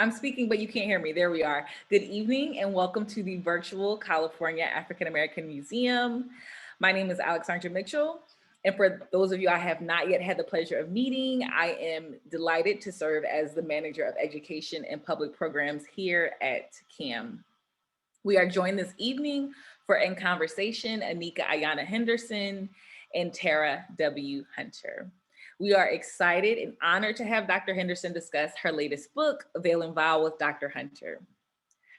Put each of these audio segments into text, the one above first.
I'm speaking, but you can't hear me. There we are. Good evening and welcome to the virtual California African American Museum. My name is Alexandra Mitchell. And for those of you I have not yet had the pleasure of meeting, I am delighted to serve as the Manager of Education and Public Programs here at CAM. We are joined this evening for In Conversation, Aneeka Ayanna Henderson and Tera W. Hunter. We are excited and honored to have Dr. Henderson discuss her latest book, Veil and Vow with Dr. Hunter.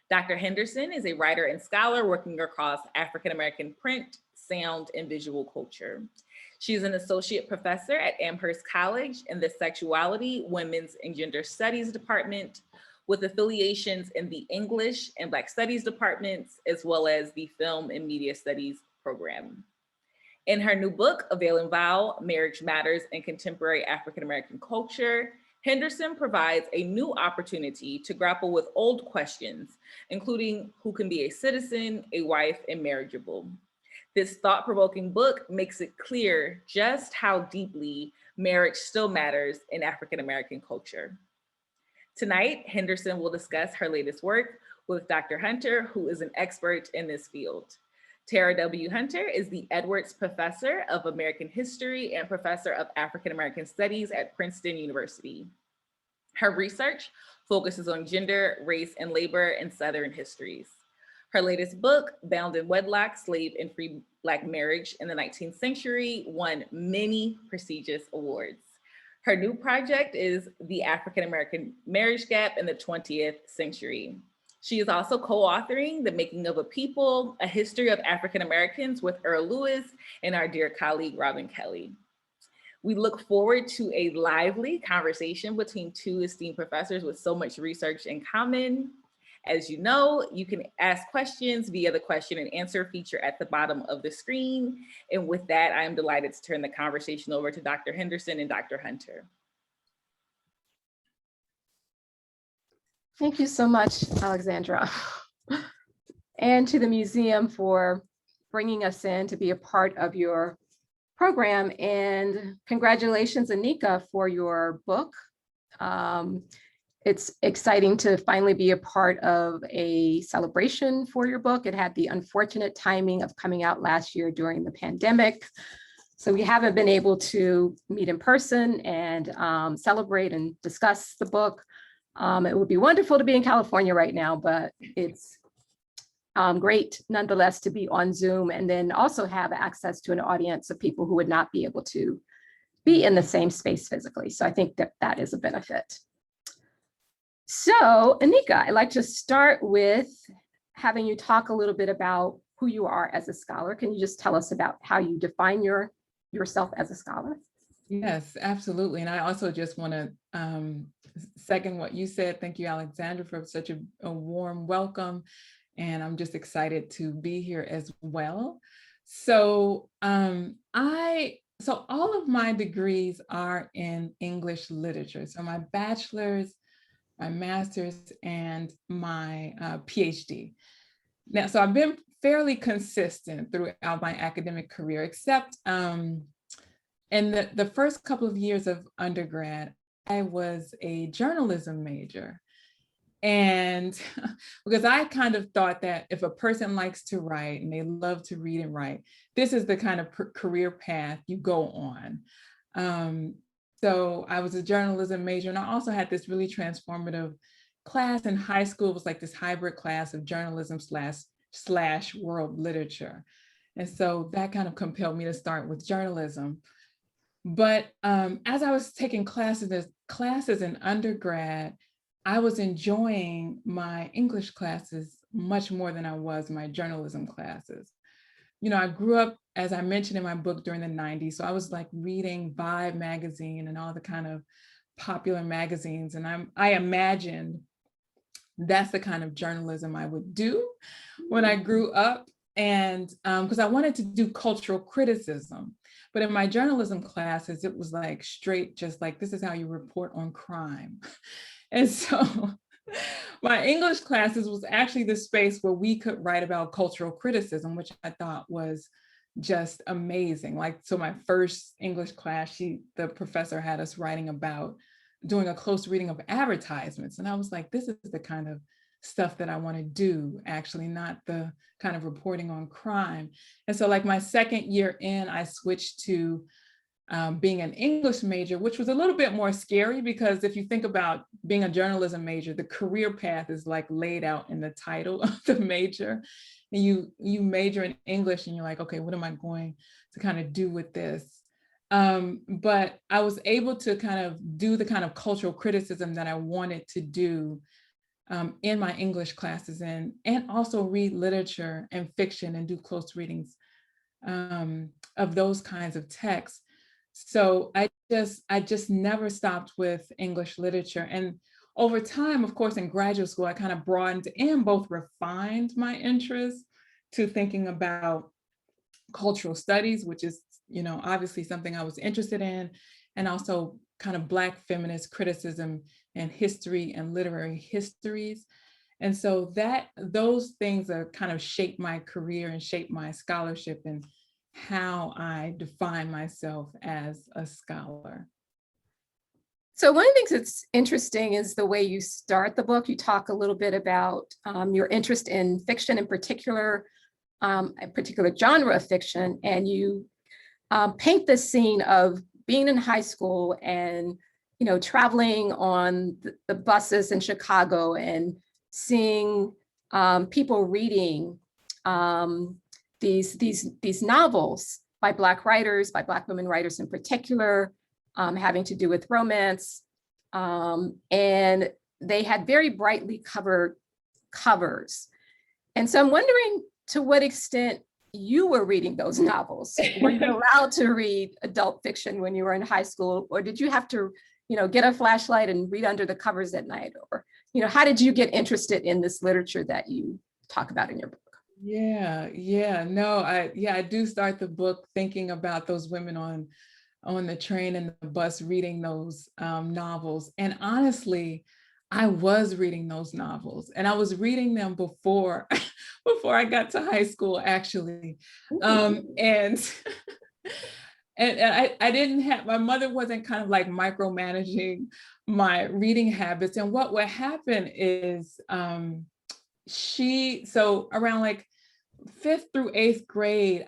Dr. Henderson is a writer and scholar working across African American print, sound, and visual culture. She is an associate professor at Amherst College in the Sexuality, Women's, and Gender Studies Department, with affiliations in the English and Black Studies departments, as well as the Film and Media Studies program. In her new book, A Veil and Vow, Marriage Matters in Contemporary African American Culture, Henderson provides a new opportunity to grapple with old questions, including who can be a citizen, a wife, and marriageable. This thought-provoking book makes it clear just how deeply marriage still matters in African American culture. Tonight, Henderson will discuss her latest work with Dr. Hunter, who is an expert in this field. Tera W. Hunter is the Edwards Professor of American History and Professor of African American Studies at Princeton University. Her research focuses on gender, race, and labor in Southern histories. Her latest book, Bound in Wedlock, Slave and Free Black Marriage in the 19th Century, won many prestigious awards. Her new project is The African American Marriage Gap in the 20th Century. She is also co-authoring The Making of a People, A History of African Americans with Earl Lewis and our dear colleague, Robin Kelly. We look forward to a lively conversation between two esteemed professors with so much research in common. As you know, you can ask questions via the question and answer feature at the bottom of the screen. And with that, I am delighted to turn the conversation over to Dr. Henderson and Dr. Hunter. Thank you so much, Alexandra, and to the museum for bringing us in to be a part of your program. And congratulations, Aneeka, for your book. It's exciting to finally be a part of a celebration for your book. It had the unfortunate timing of coming out last year during the pandemic. So we haven't been able to meet in person and celebrate and discuss the book. It would be wonderful to be in California right now, but it's great nonetheless to be on Zoom and then also have access to an audience of people who would not be able to be in the same space physically. So I think that that is a benefit. So Aneeka, I'd like to start with having you talk a little bit about who you are as a scholar. Can you just tell us about how you define yourself as a scholar? Yes, absolutely. And I also just want to second what you said. Thank you, Alexandra, for such a warm welcome. And I'm just excited to be here as well. So so all of my degrees are in English literature. So my bachelor's, my master's, and my PhD. Now, so I've been fairly consistent throughout my academic career, except in the first couple of years of undergrad, I was a journalism major. And because I kind of thought that if a person likes to write and they love to read and write, this is the kind of career path you go on. So I was a journalism major, and I also had this really transformative class in high school. It was like this hybrid class of journalism slash world literature. And so that kind of compelled me to start with journalism. But as I was taking classes in undergrad, I was enjoying my English classes much more than I was my journalism classes. You know, I grew up, as I mentioned in my book, during the 90s. So I was like reading Vibe magazine and all the kind of popular magazines. And I imagined that's the kind of journalism I would do when I grew up. And because I wanted to do cultural criticism. But in my journalism classes, it was like straight, just like, this is how you report on crime. And so my English classes was actually the space where we could write about cultural criticism, which I thought was just amazing. Like, so my first English class, the professor had us writing about doing a close reading of advertisements. And I was like, this is the kind of stuff that I want to do, actually, not the kind of reporting on crime. And so like my second year in, I switched to being an English major, which was a little bit more scary, because if you think about being a journalism major, the career path is like laid out in the title of the major. And you major in English and you're like, okay, what am I going to kind of do with this? But I was able to kind of do the kind of cultural criticism that I wanted to do in my English classes, and also read literature and fiction and do close readings of those kinds of texts. So I just never stopped with English literature. And over time, of course, in graduate school, I kind of broadened and both refined my interest to thinking about cultural studies, which is, you know, obviously something I was interested in, and also kind of Black feminist criticism and history and literary histories. And so those things are kind of shaped my career and shaped my scholarship and how I define myself as a scholar. So one of the things that's interesting is the way you start the book. You talk a little bit about your interest in fiction, in particular, a particular genre of fiction, and you paint the scene of being in high school and, you know, traveling on the buses in Chicago and seeing people reading these novels by Black writers, by Black women writers in particular, having to do with romance. And they had very brightly covered covers. And so I'm wondering to what extent you were reading those novels. Were you allowed to read adult fiction when you were in high school, or did you have to, you know, get a flashlight and read under the covers at night? Or, you know, how did you get interested in this literature that you talk about in your book? I do start the book thinking about those women on the train and the bus reading those novels. And honestly, I was reading those novels, and I was reading them before I got to high school, actually. And I didn't have, my mother wasn't kind of like micromanaging my reading habits. And what would happen is so around like 5th through 8th grade,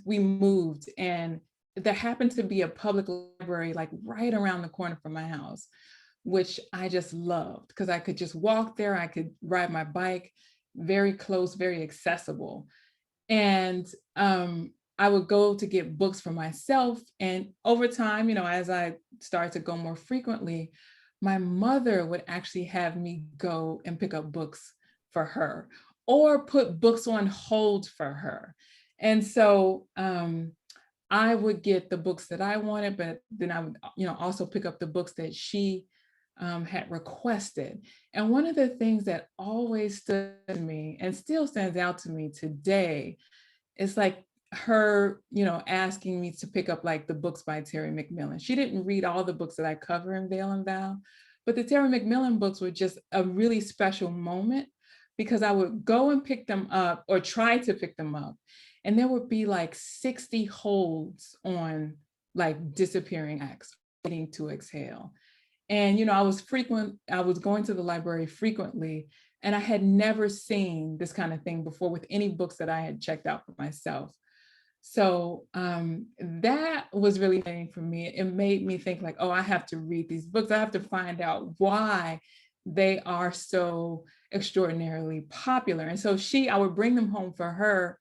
we moved, and there happened to be a public library like right around the corner from my house, which I just loved because I could just walk there, I could ride my bike, very close, very accessible. And I would go to get books for myself. And over time, you know, as I started to go more frequently, my mother would actually have me go and pick up books for her or put books on hold for her. And so I would get the books that I wanted, but then I would, you know, also pick up the books that she had requested. And one of the things that always stood to me and still stands out to me today is like her, you know, asking me to pick up like the books by Terry McMillan. She didn't read all the books that I cover in Veil and Vow, but the Tera McMillan books were just a really special moment because I would go and pick them up or try to pick them up. And there would be like 60 holds on like disappearing acts, waiting to exhale. And, you know, I was going to the library frequently, and I had never seen this kind of thing before with any books that I had checked out for myself. So that was really fascinating for me. It made me think like, oh, I have to read these books. I have to find out why they are so extraordinarily popular. And so I would bring them home for her.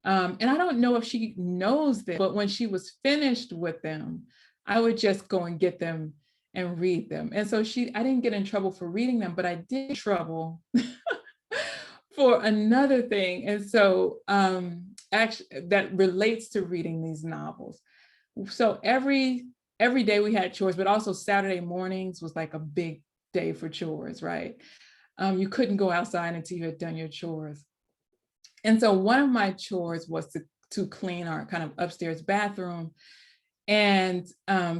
And I don't know if she knows this, but when she was finished with them, I would just go and get them and read them. And so I didn't get in trouble for reading them, but I did trouble for another thing. And so actually that relates to reading these novels. So every day we had chores, but also Saturday mornings was like a big day for chores, right? You couldn't go outside until you had done your chores. And so one of my chores was to clean our kind of upstairs bathroom. And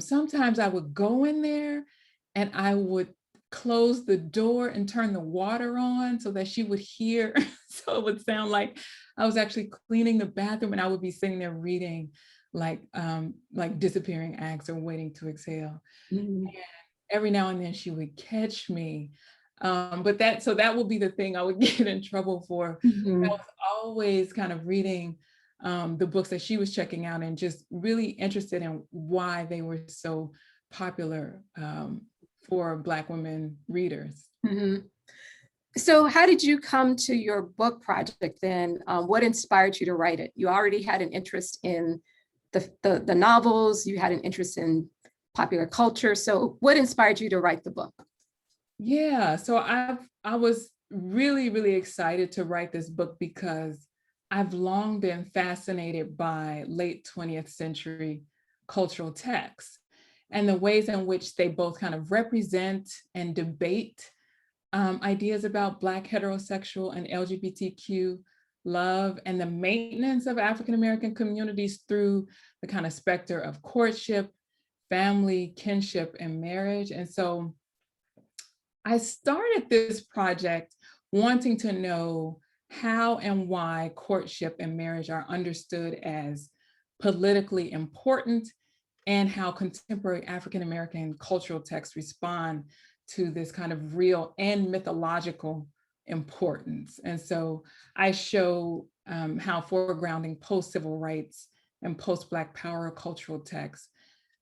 sometimes I would go in there and I would close the door and turn the water on so that she would hear. So it would sound like I was actually cleaning the bathroom, and I would be sitting there reading like disappearing acts or waiting to exhale. Mm-hmm. every now and then she would catch me. But that will be the thing I would get in trouble for. I was always kind of reading the books that she was checking out and just really interested in why they were so popular for Black women readers. So how did you come to your book project then? What inspired you to write it? You already had an interest in the novels, you had an interest in popular culture. So what inspired you to write the book? Yeah, so I was really, really excited to write this book because I've long been fascinated by late 20th century cultural texts and the ways in which they both kind of represent and debate ideas about Black heterosexual and LGBTQ love and the maintenance of African-American communities through the kind of specter of courtship, family, kinship, and marriage. And so I started this project wanting to know how and why courtship and marriage are understood as politically important and how contemporary African-American cultural texts respond to this kind of real and mythological importance. And so I show how foregrounding post-civil rights and post-Black power cultural texts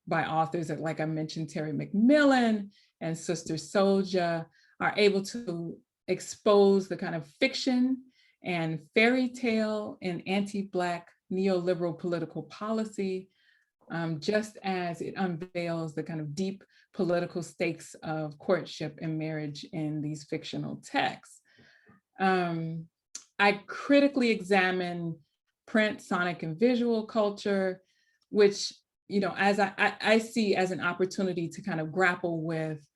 by authors that, like I mentioned, Terry McMillan and Sister Souljah, are able to expose the kind of fiction and fairy tale in anti-Black neoliberal political policy, just as it unveils the kind of deep political stakes of courtship and marriage in these fictional texts. I critically examine print, sonic, and visual culture, which, you know, as I see as an opportunity to kind of grapple with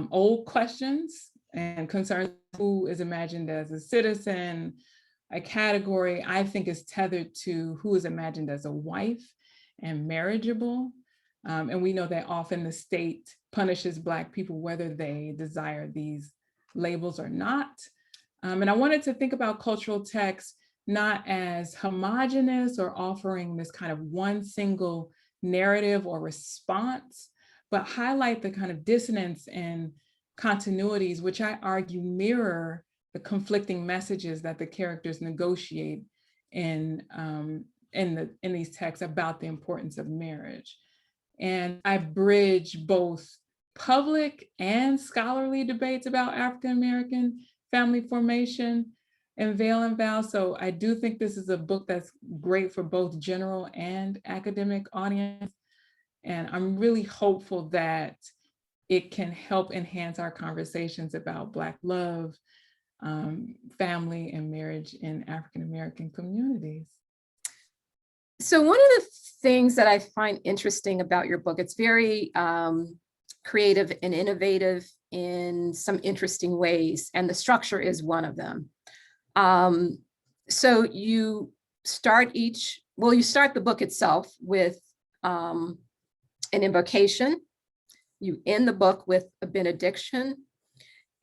old questions and concerns. Who is imagined as a citizen, a category I think is tethered to who is imagined as a wife and marriageable. And we know that often the state punishes Black people whether they desire these labels or not. And I wanted to think about cultural texts not as homogenous or offering this kind of one single narrative or response, but highlight the kind of dissonance and continuities, which I argue mirror the conflicting messages that the characters negotiate in these texts about the importance of marriage. And I bridge both public and scholarly debates about African-American family formation and veil and vow. So I do think this is a book that's great for both general and academic audience. And I'm really hopeful that it can help enhance our conversations about Black love, family, and marriage in African-American communities. So one of the things that I find interesting about your book, it's very creative and innovative in some interesting ways, and the structure is one of them. So you start the book itself with an invocation. You end the book with a benediction.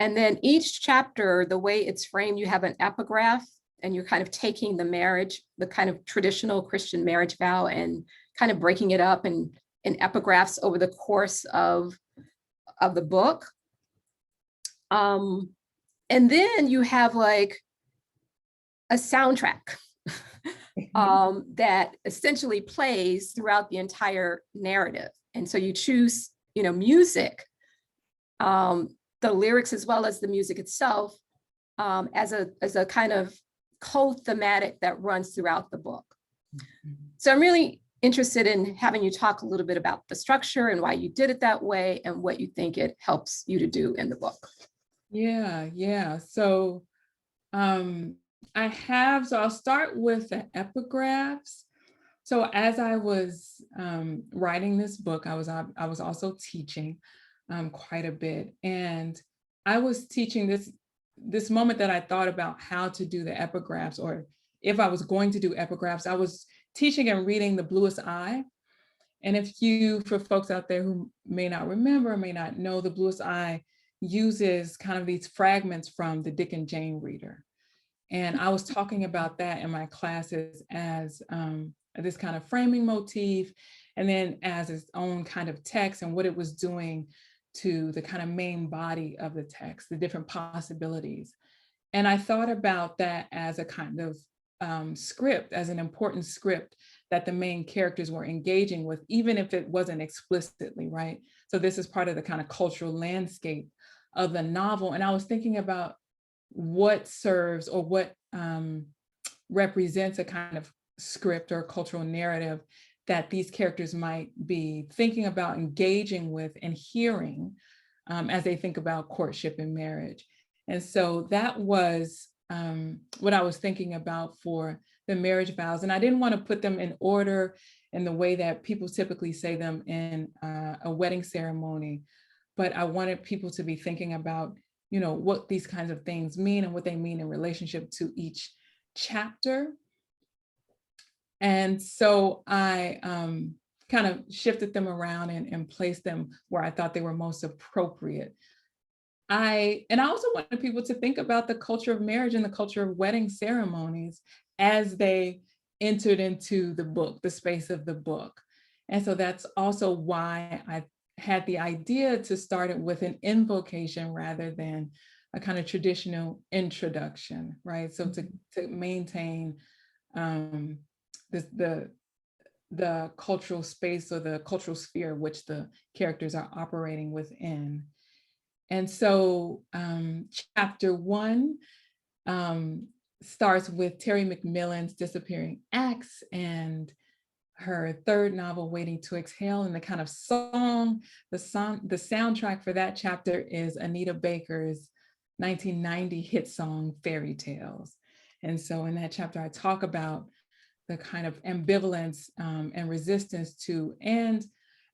And then each chapter, the way it's framed, you have an epigraph, and you're kind of taking the marriage, the kind of traditional Christian marriage vow, and kind of breaking it up in epigraphs over the course of the book. And then you have like a soundtrack that essentially plays throughout the entire narrative. And so you choose, music, the lyrics as well as the music itself, as a kind of co-thematic that runs throughout the book. So I'm really interested in having you talk a little bit about the structure and why you did it that way and what you think it helps you to do in the book. Yeah. So I'll start with the epigraphs. So as I was writing this book, I was also teaching quite a bit. And I was teaching this moment that I thought about how to do the epigraphs, or if I was going to do epigraphs, I was teaching and reading The Bluest Eye. And for folks out there who may not remember, may not know, The Bluest Eye uses kind of these fragments from the Dick and Jane Reader. And I was talking about that in my classes as this kind of framing motif, and then as its own kind of text and what it was doing to the kind of main body of the text, the different possibilities. And I thought about that as a kind of script, as an important script that the main characters were engaging with, even if it wasn't explicitly, right? So this is part of the kind of cultural landscape of the novel. And I was thinking about what serves or what represents a kind of script or cultural narrative that these characters might be thinking about, engaging with, and hearing as they think about courtship and marriage. And so that was what I was thinking about for the marriage vows. And I didn't want to put them in order in the way that people typically say them in a wedding ceremony, but I wanted people to be thinking about, you know, what these kinds of things mean and what they mean in relationship to each chapter. And so I kind of shifted them around and placed them where I thought they were most appropriate. I also wanted people to think about the culture of marriage and the culture of wedding ceremonies as they entered into the book, the space of the book. And so that's also why I had the idea to start it with an invocation rather than a kind of traditional introduction, right? So to maintain the cultural space or the cultural sphere which the characters are operating within. And so chapter 1 starts with Terry McMillan's Disappearing Acts and her third novel, Waiting to Exhale, and the kind of song, the soundtrack for that chapter is Anita Baker's 1990 hit song, Fairy Tales. And so in that chapter, I talk about the kind of ambivalence and resistance to and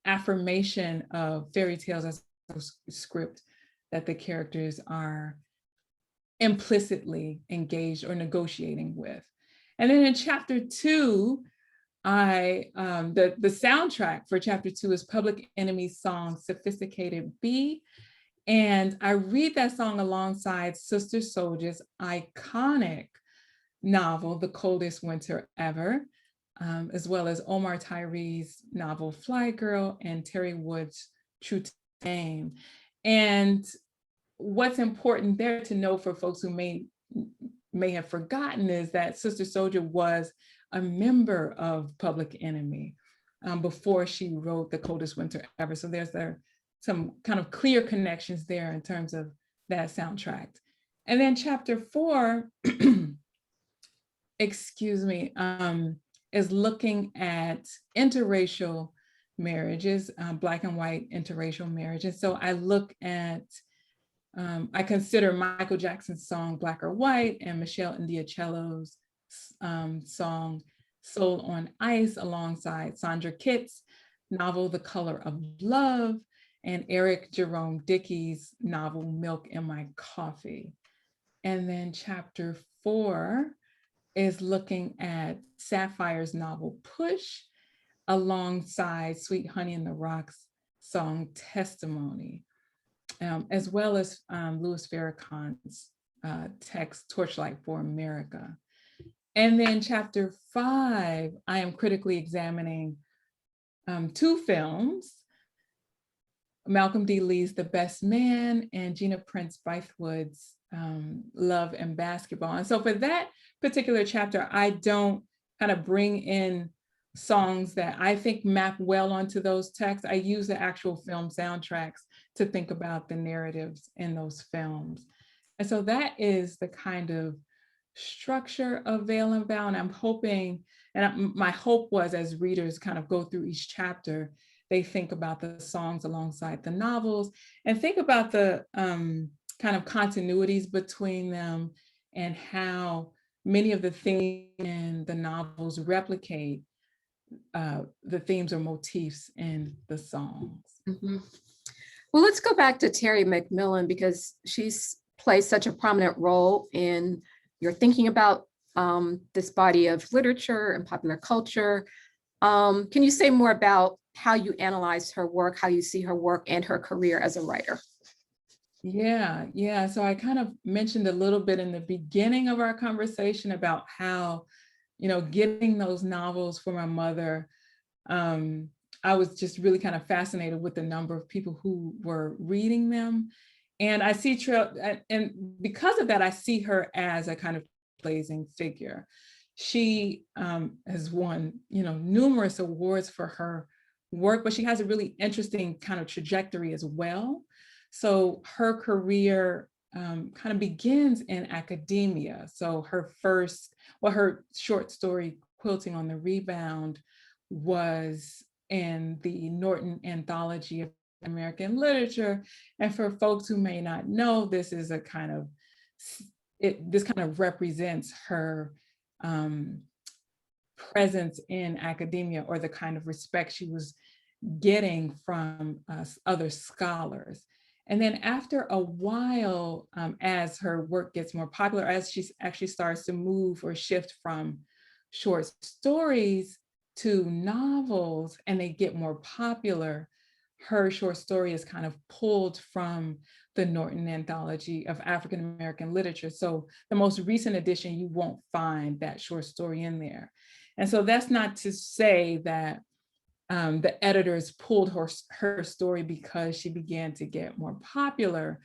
affirmation of fairy tales as a script that the characters are implicitly engaged or negotiating with. And then in chapter 2, the soundtrack for chapter 2 is Public Enemy's song, Sophisticated Bee. And I read that song alongside Sister Soldier's iconic novel, The Coldest Winter Ever, as well as Omar Tyree's novel, Fly Girl, and Terry Wood's True to Name. And what's important there to know for folks who may have forgotten is that Sister Soldier was a member of Public Enemy before she wrote The Coldest Winter Ever. So there's some kind of clear connections there in terms of that soundtrack. And then chapter 4, is looking at interracial marriages, Black and white interracial marriage. And so I look at, I consider Michael Jackson's song, Black or White, and Michelle Indiacello's song, Soul on Ice, alongside Sandra Kitt's novel, The Color of Love, and Eric Jerome Dickey's novel, Milk in My Coffee. And then chapter 4 is looking at Sapphire's novel, Push, alongside Sweet Honey in the Rock's song, Testimony, as well as Louis Farrakhan's text, Torchlight for America. And then chapter 5, I am critically examining 2 films, Malcolm D. Lee's The Best Man and Gina Prince Bythewood's Love and Basketball. And so for that particular chapter, I don't kind of bring in songs that I think map well onto those texts. I use the actual film soundtracks to think about the narratives in those films. And so that is the kind of structure of Veil and Vow. And I'm hoping, and my hope was as readers kind of go through each chapter, they think about the songs alongside the novels and think about the kind of continuities between them and how many of the themes in the novels replicate the themes or motifs in the songs. Mm-hmm. Well, let's go back to Terry McMillan because she's plays such a prominent role in your thinking about this body of literature and popular culture. Can you say more about how you analyze her work, how you see her work and her career as a writer? Yeah. So I kind of mentioned a little bit in the beginning of our conversation about how, getting those novels for my mother, I was just really kind of fascinated with the number of people who were reading them. And I see and because of that, I see her as a kind of blazing figure. She has won, numerous awards for her work, but she has a really interesting kind of trajectory as well. So her career kind of begins in academia. So her short story, Quilting on the Rebound, was in the Norton Anthology of American Literature. And for folks who may not know, this kind of represents her presence in academia, or the kind of respect she was getting from other scholars. And then after a while, as her work gets more popular, as she actually starts to move or shift from short stories to novels, and they get more popular, her short story is kind of pulled from the Norton Anthology of African American Literature. So the most recent edition, you won't find that short story in there. And so that's not to say that the editors pulled her story because she began to get more popular,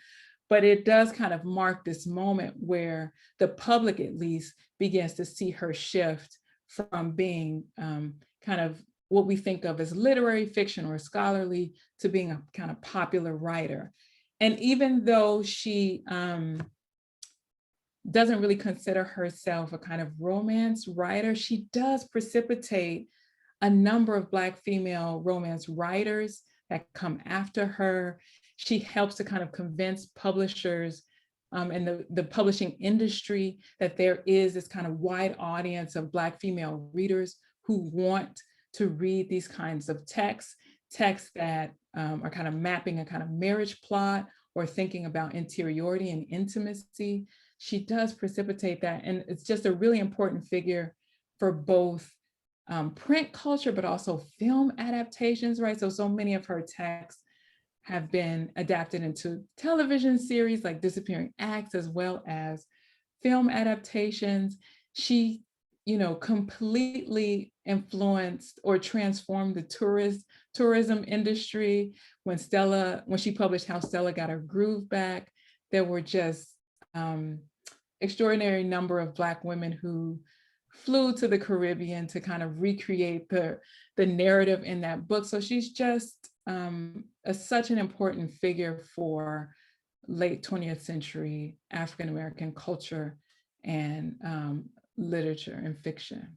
but it does kind of mark this moment where the public, at least, begins to see her shift from being kind of what we think of as literary fiction or scholarly to being a kind of popular writer. And even though she doesn't really consider herself a kind of romance writer, she does precipitate a number of Black female romance writers that come after her. She helps to kind of convince publishers and the publishing industry that there is this kind of wide audience of Black female readers who want to read these kinds of texts that are kind of mapping a kind of marriage plot or thinking about interiority and intimacy. She does precipitate that. And it's just a really important figure for both print culture, but also film adaptations, right? So many of her texts have been adapted into television series like Disappearing Acts, as well as film adaptations. She, completely influenced or transformed the tourism industry. When she published How Stella Got Her Groove Back, there were just extraordinary number of Black women who flew to the Caribbean to kind of recreate the narrative in that book. So she's just such an important figure for late 20th century African-American culture and literature and fiction.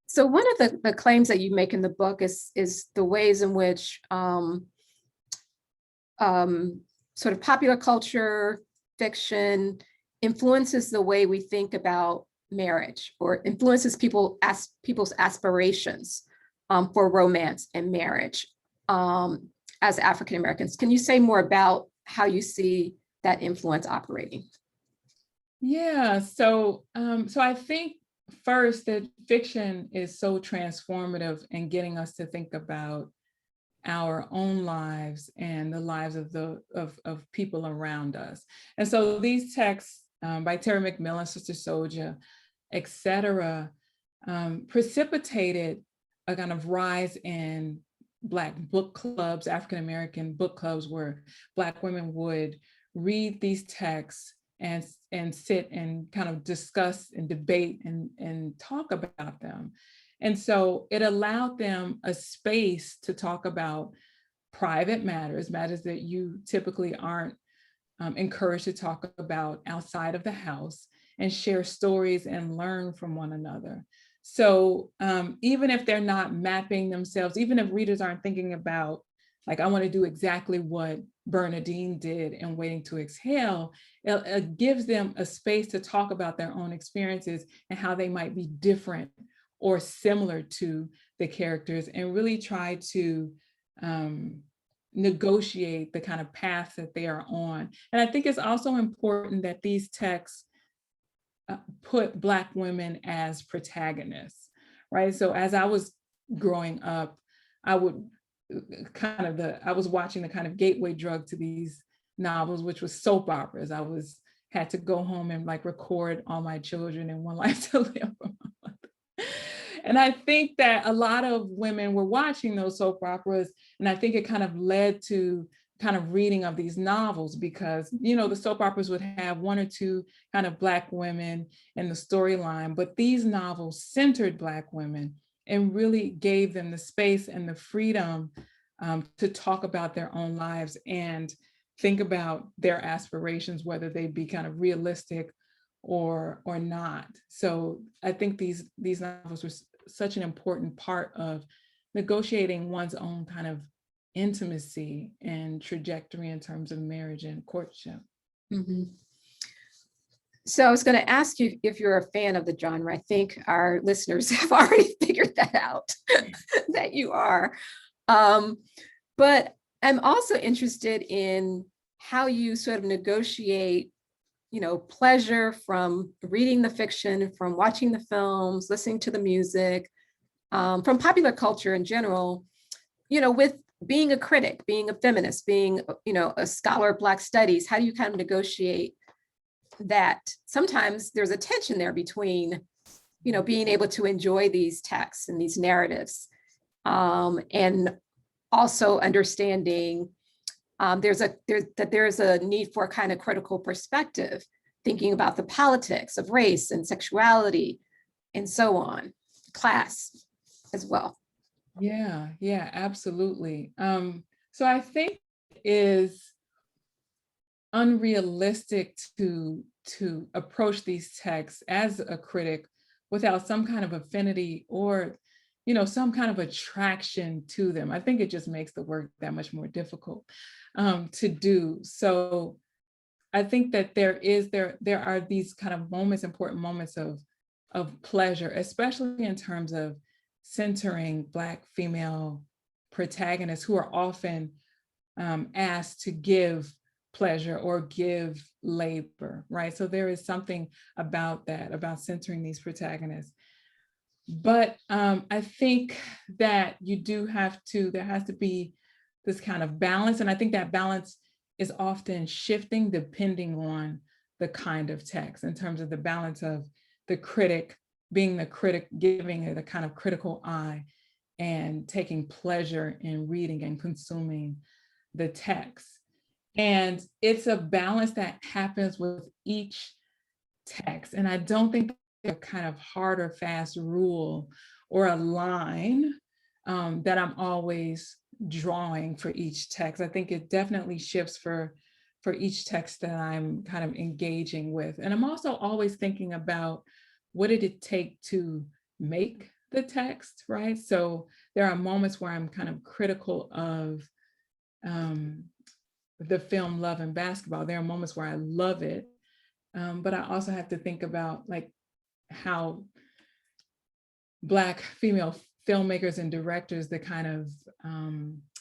So one of the claims that you make in the book is the ways in which sort of popular culture, fiction influences the way we think about marriage, or influences people's aspirations for romance and marriage as African Americans. Can you say more about how you see that influence operating? Yeah, so I think first that fiction is so transformative in getting us to think about our own lives and the lives of people around us. And so these texts by Tera McMillan, Sister Souljah, et cetera, precipitated a kind of rise in Black book clubs, African-American book clubs, where Black women would read these texts and sit and kind of discuss and debate and talk about them. And so it allowed them a space to talk about private matters that you typically aren't encouraged to talk about outside of the house, and share stories and learn from one another. So even if they're not mapping themselves, even if readers aren't thinking about, like, I want to do exactly what Bernadine did in Waiting to Exhale, it gives them a space to talk about their own experiences and how they might be different or similar to the characters, and really try to negotiate the kind of path that they are on. And I think it's also important that these texts put Black women as protagonists, right? So as I was growing up, I was watching the kind of gateway drug to these novels, which was soap operas. Had to go home and like record all my children in One Life to Live. And I think that a lot of women were watching those soap operas, and I think it kind of led to kind of reading of these novels because, you know, the soap operas would have one or two kind of Black women in the storyline, but these novels centered Black women and really gave them the space and the freedom to talk about their own lives and think about their aspirations, whether they be kind of realistic or not. So I think these novels were such an important part of negotiating one's own kind of intimacy and trajectory in terms of marriage and courtship. Mm-hmm. So I was going to ask you if you're a fan of the genre. I think our listeners have already figured that out, that you are. But I'm also interested in how you sort of negotiate, you know, pleasure from reading the fiction, from watching the films, listening to the music, from popular culture in general, you know, with being a critic, being a feminist, being, you know, a scholar of Black studies. How do you kind of negotiate that? Sometimes there's a tension there between, you know, being able to enjoy these texts and these narratives, and also understanding there's a need for a kind of critical perspective, thinking about the politics of race and sexuality and so on, class as well. Yeah, absolutely. So I think it is unrealistic to approach these texts as a critic without some kind of affinity or, you know, some kind of attraction to them. I think it just makes the work that much more difficult to do. So I think that there are these kind of moments, important moments of pleasure, especially in terms of centering Black female protagonists who are often asked to give pleasure or give labor, right? So there is something about that, about centering these protagonists. But I think that there has to be this kind of balance. And I think that balance is often shifting depending on the kind of text, in terms of the balance of the critic being the critic, giving it a kind of critical eye and taking pleasure in reading and consuming the text. And it's a balance that happens with each text. And I don't think there's a kind of hard or fast rule or a line that I'm always drawing for each text. I think it definitely shifts for each text that I'm kind of engaging with. And I'm also always thinking about, what did it take to make the text, right? So there are moments where I'm kind of critical of the film Love and Basketball. There are moments where I love it, but I also have to think about like how Black female filmmakers and directors, the kind of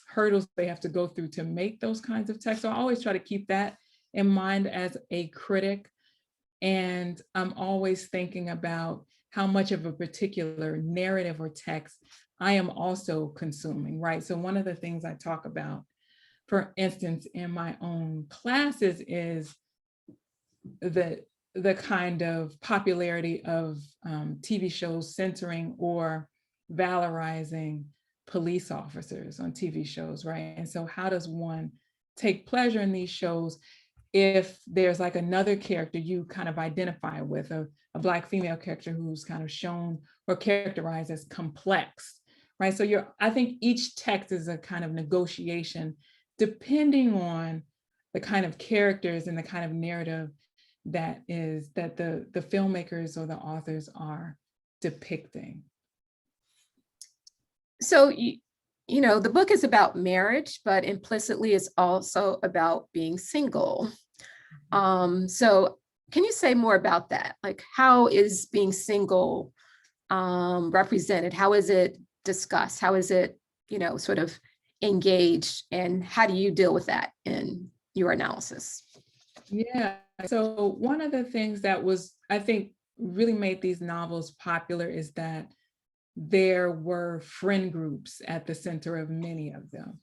hurdles they have to go through to make those kinds of texts. So I always try to keep that in mind as a critic. And I'm always thinking about how much of a particular narrative or text I am also consuming, right? So one of the things I talk about, for instance, in my own classes is the kind of popularity of TV shows centering or valorizing police officers on TV shows, right? And so how does one take pleasure in these shows if there's like another character you kind of identify with, a Black female character who's kind of shown or characterized as complex, right? So I think each text is a kind of negotiation depending on the kind of characters and the kind of narrative that the filmmakers or the authors are depicting. So, you know, the book is about marriage, but implicitly it's also about being single. So can you say more about that? Like, how is being single represented? How is it discussed? How is it, you know, sort of engaged? And how do you deal with that in your analysis? Yeah, so one of the things that was, I think, really made these novels popular is that there were friend groups at the center of many of them.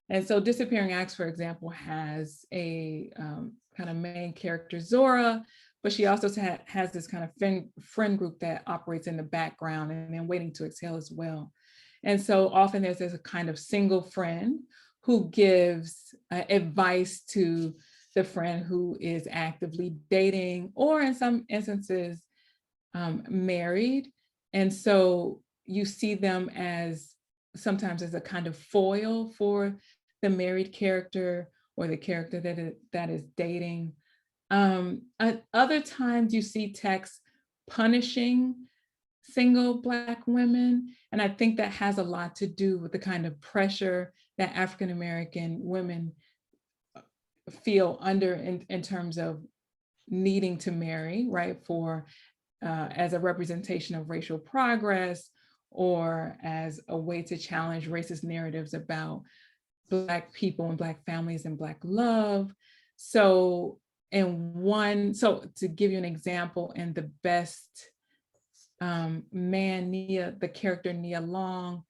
And so Disappearing Acts, for example, has a kind of main character, Zora, but she also has this kind of friend group that operates in the background, and then Waiting to Exhale as well. And so often there's a kind of single friend who gives advice to the friend who is actively dating, or in some instances, married. And so you see them as sometimes as a kind of foil for the married character or the character that is dating. At other times you see texts punishing single Black women. And I think that has a lot to do with the kind of pressure that African-American women feel under in terms of needing to marry, right? For as a representation of racial progress, or as a way to challenge racist narratives about Black people and Black families and Black love. So to give you an example, in The Best Man, Nia, the character Nia Long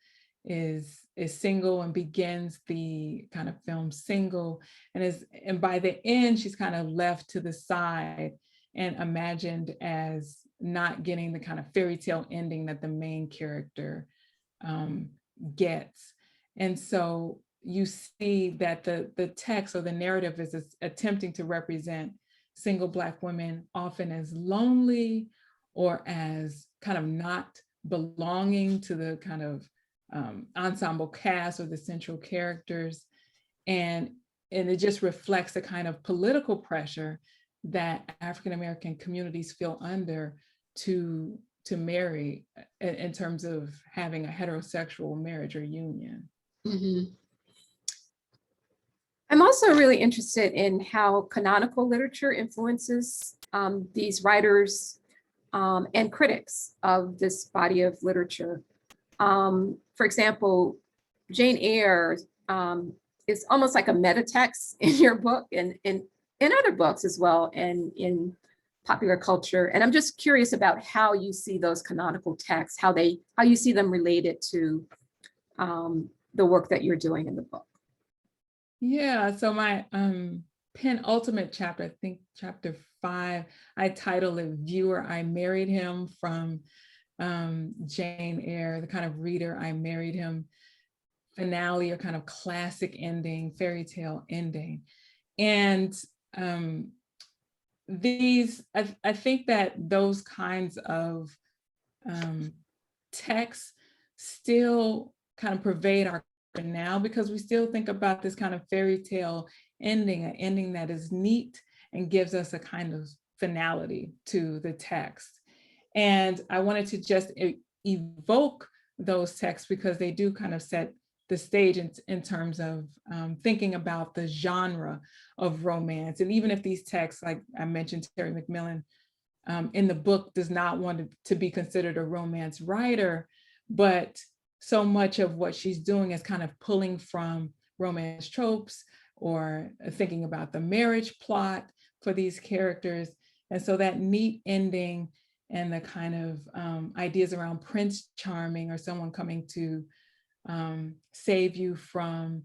is single and begins the kind of film single, and by the end she's kind of left to the side and imagined as not getting the kind of fairy tale ending that the main character gets. And so you see that the text or the narrative is attempting to represent single Black women often as lonely, or as kind of not belonging to the kind of ensemble cast or the central characters. And it just reflects the kind of political pressure that African-American communities feel under to marry in terms of having a heterosexual marriage or union. Mm-hmm. I'm also really interested in how canonical literature influences these writers and critics of this body of literature. For example, Jane Eyre is almost like a meta text in your book, and in other books as well, and in popular culture. And I'm just curious about how you see those canonical texts, how you see them related to the work that you're doing in the book. Yeah, so my penultimate chapter, I think chapter 5, I titled it Viewer, I Married Him, from Jane Eyre, the kind of reader, I married him finale, or kind of classic ending, fairy tale ending. And I think that those kinds of texts still kind of pervade our now, because we still think about this kind of fairy tale ending, an ending that is neat and gives us a kind of finality to the text. And I wanted to just evoke those texts because they do kind of set the stage in terms of thinking about the genre of romance. And even if these texts, like I mentioned, Terry McMillan in the book does not want to be considered a romance writer, but so much of what she's doing is kind of pulling from romance tropes, or thinking about the marriage plot for these characters. And so that neat ending and the kind of ideas around Prince Charming, or someone coming to save you from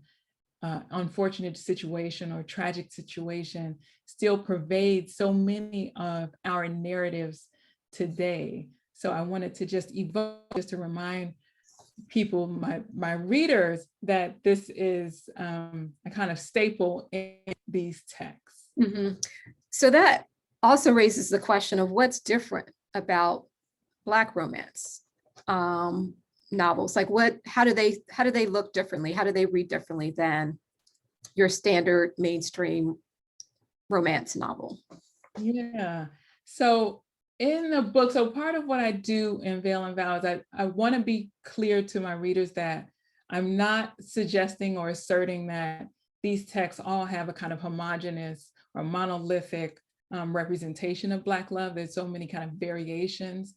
unfortunate situation or tragic situation, still pervades so many of our narratives today. So I wanted to just evoke, just to remind people, my readers, that this is a kind of staple in these texts. Mm-hmm. So that also raises the question of what's different about Black romance novels. Like how do they look differently? How do they read differently than your standard mainstream romance novel? Yeah. So in the book, so part of what I do in Veil and Vow is I want to be clear to my readers that I'm not suggesting or asserting that these texts all have a kind of homogeneous or monolithic representation of Black love. There's so many kind of variations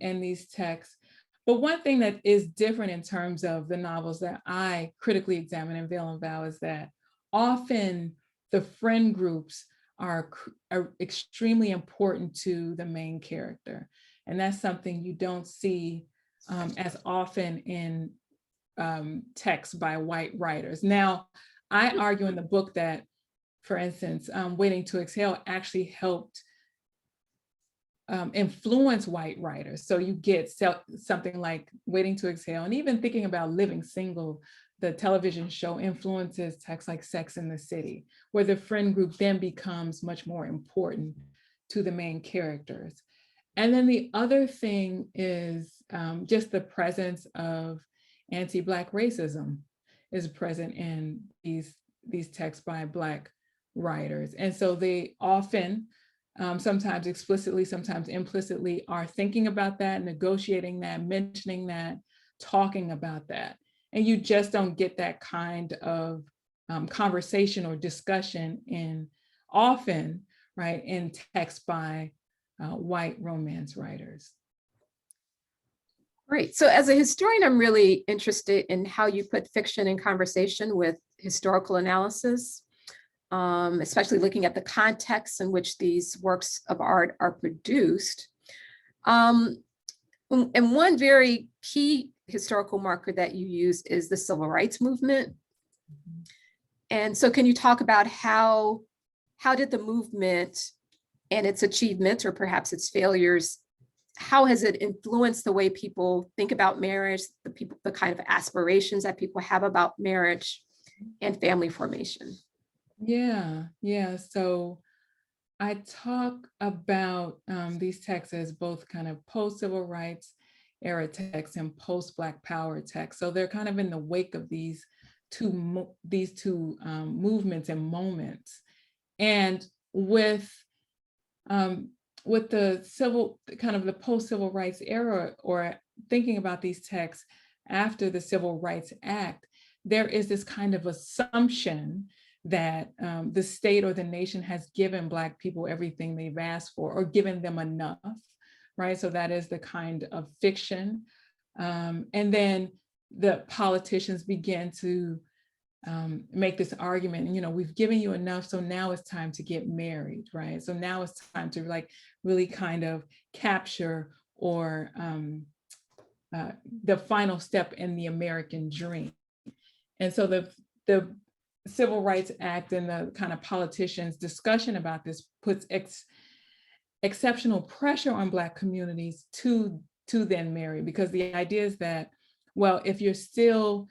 in these texts. But one thing that is different in terms of the novels that I critically examine in Veil and Vow is that often the friend groups are extremely important to the main character. And that's something you don't see as often in texts by white writers. Now, I argue in the book that, for instance, Waiting to Exhale actually helped influence white writers. So you get something like Waiting to Exhale, and even thinking about Living Single, the television show influences texts like Sex and the City, where the friend group then becomes much more important to the main characters. And then the other thing is just the presence of anti-Black racism is present in these texts by Black writers. And so they often, sometimes explicitly, sometimes implicitly, are thinking about that, negotiating that, mentioning that, talking about that. And you just don't get that kind of conversation or discussion often, right, in text by white romance writers. Great. So as a historian, I'm really interested in how you put fiction in conversation with historical analysis, especially looking at the context in which these works of art are produced. And one very key historical marker that you use is the civil rights movement. And so can you talk about how did the movement and its achievements, or perhaps its failures, how has it influenced the way people think about marriage, the kind of aspirations that people have about marriage and family formation? Yeah. So I talk about these texts as both kind of post-civil rights era texts and post-Black power texts. So they're kind of in the wake of these two movements and moments. And with the post-civil rights era, or thinking about these texts after the Civil Rights Act, there is this kind of assumption that the state or the nation has given Black people everything they've asked for, or given them enough, right? So that is the kind of fiction. And then the politicians begin to make this argument, and we've given you enough, so now it's time to get married, right? So now it's time to really kind of capture or the final step in the American dream. And so the Civil Rights Act and the kind of politicians' discussion about this puts exceptional pressure on Black communities to then marry, because the idea is that, well, if you're still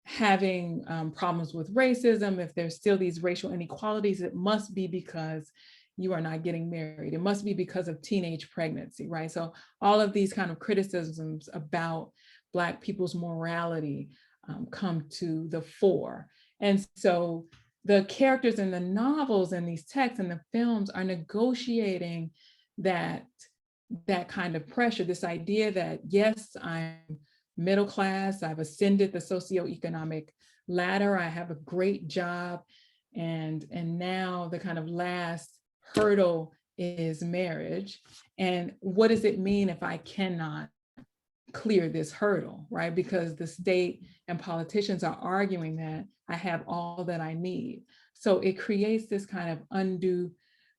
having problems with racism, if there's still these racial inequalities, it must be because you are not getting married. It must be because of teenage pregnancy, right? So all of these kind of criticisms about Black people's morality come to the fore. And so the characters in the novels and these texts and the films are negotiating that kind of pressure, this idea that, yes, I'm middle class, I've ascended the socioeconomic ladder, I have a great job, and now the kind of last hurdle is marriage. And what does it mean if I cannot clear this hurdle, right? Because the state and politicians are arguing that I have all that I need. So it creates this kind of undue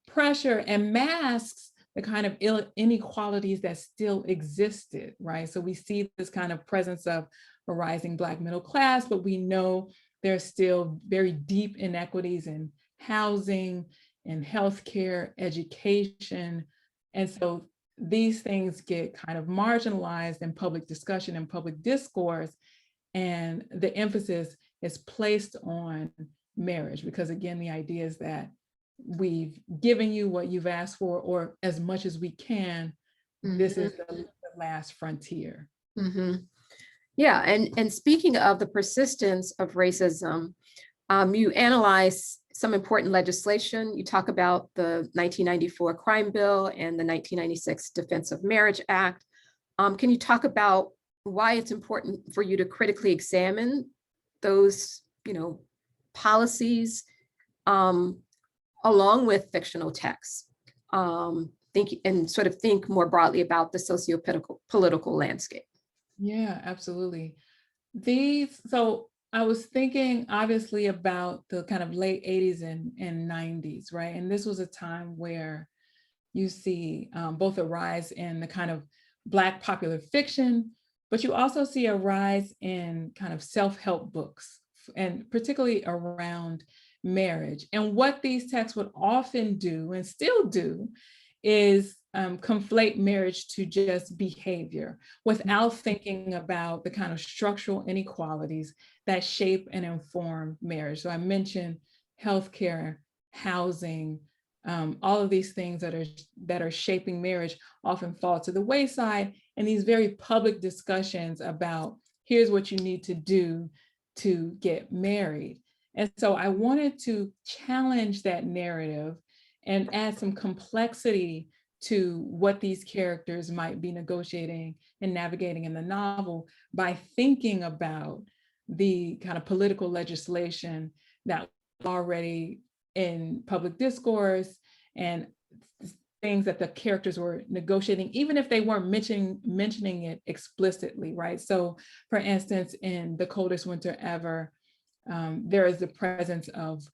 pressure and masks the kind of inequalities that still existed, right? So we see this kind of presence of a rising Black middle class, but we know there's still very deep inequities in housing and healthcare, education. And so these things get kind of marginalized in public discussion and public discourse, and the emphasis is placed on marriage, because again, the idea is that we've given you what you've asked for, or as much as we can. Mm-hmm. This is the last frontier. Mm-hmm. Yeah, and speaking of the persistence of racism, you analyze some important legislation. You talk about the 1994 Crime Bill and the 1996 Defense of Marriage Act. Can you talk about why it's important for you to critically examine those, policies, along with fictional texts, think more broadly about the socio-political landscape? Yeah, absolutely. So I was thinking obviously about the kind of late 80s and 90s, right? And this was a time where you see both a rise in the kind of Black popular fiction, but you also see a rise in kind of self-help books, and particularly around marriage. And what these texts would often do, and still do, is conflate marriage to just behavior without thinking about the kind of structural inequalities that shape and inform marriage. So I mentioned healthcare, housing, all of these things that are shaping marriage often fall to the wayside in these very public discussions about here's what you need to do to get married. And so I wanted to challenge that narrative and add some complexity to what these characters might be negotiating and navigating in the novel by thinking about the kind of political legislation that already in public discourse and things that the characters were negotiating, even if they weren't mentioning it explicitly, right? So for instance, in The Coldest Winter Ever, there is the presence of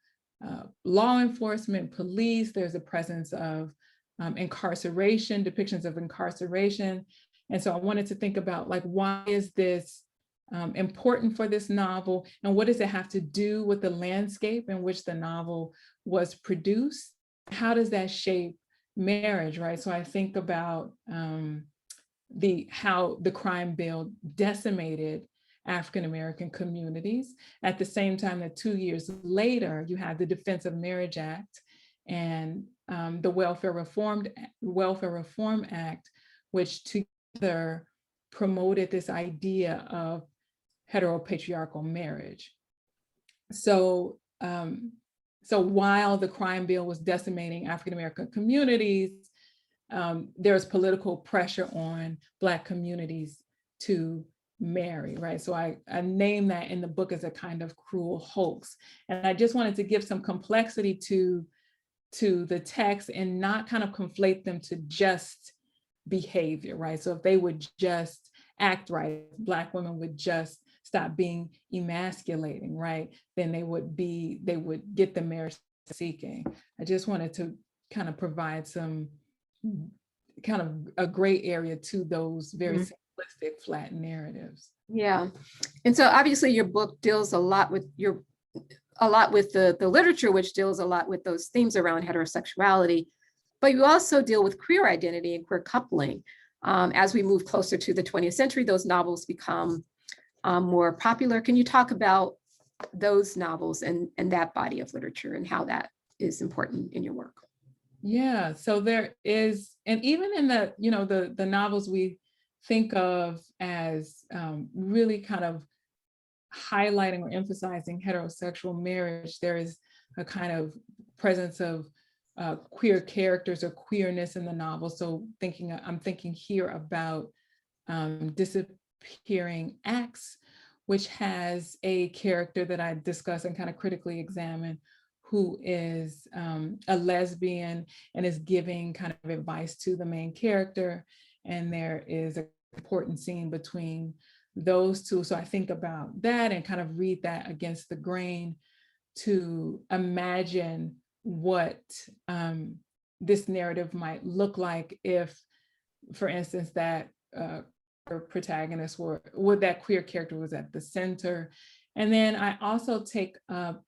law enforcement, police, there's a presence of incarceration, depictions of incarceration. And so I wanted to think about, like, why is this important for this novel, and what does it have to do with the landscape in which the novel was produced? How does that shape marriage, right? So I think about how the crime bill decimated African-American communities. At the same time that 2 years later, you have the Defense of Marriage Act and the Welfare Reform Act, which together promoted this idea of heteropatriarchal marriage. So while the crime bill was decimating African-American communities, there was political pressure on Black communities to marry, right? So I name that in the book as a kind of cruel hoax. And I just wanted to give some complexity to the text and not kind of conflate them to just behavior, right? So if they would just act right, Black women would just stop being emasculating, right? Then they would get the marriage seeking. I just wanted to kind of provide some kind of a gray area to those very simplistic, flat narratives. Yeah. And so obviously your book deals a lot with the literature, which deals a lot with those themes around heterosexuality, but you also deal with queer identity and queer coupling. As we move closer to the 20th century, those novels become more popular. Can you talk about those novels and that body of literature and how that is important in your work? Yeah, so there is, and even in the novels we think of as really kind of highlighting or emphasizing heterosexual marriage, there is a kind of presence of queer characters or queerness in the novel. So I'm thinking here about Disappearing Acts, which has a character that I discuss and kind of critically examine, who is a lesbian and is giving kind of advice to the main character. And there is an important scene between those two. So I think about that and kind of read that against the grain to imagine what this narrative might look like if, for instance, that protagonist that queer character was at the center. And then I also take up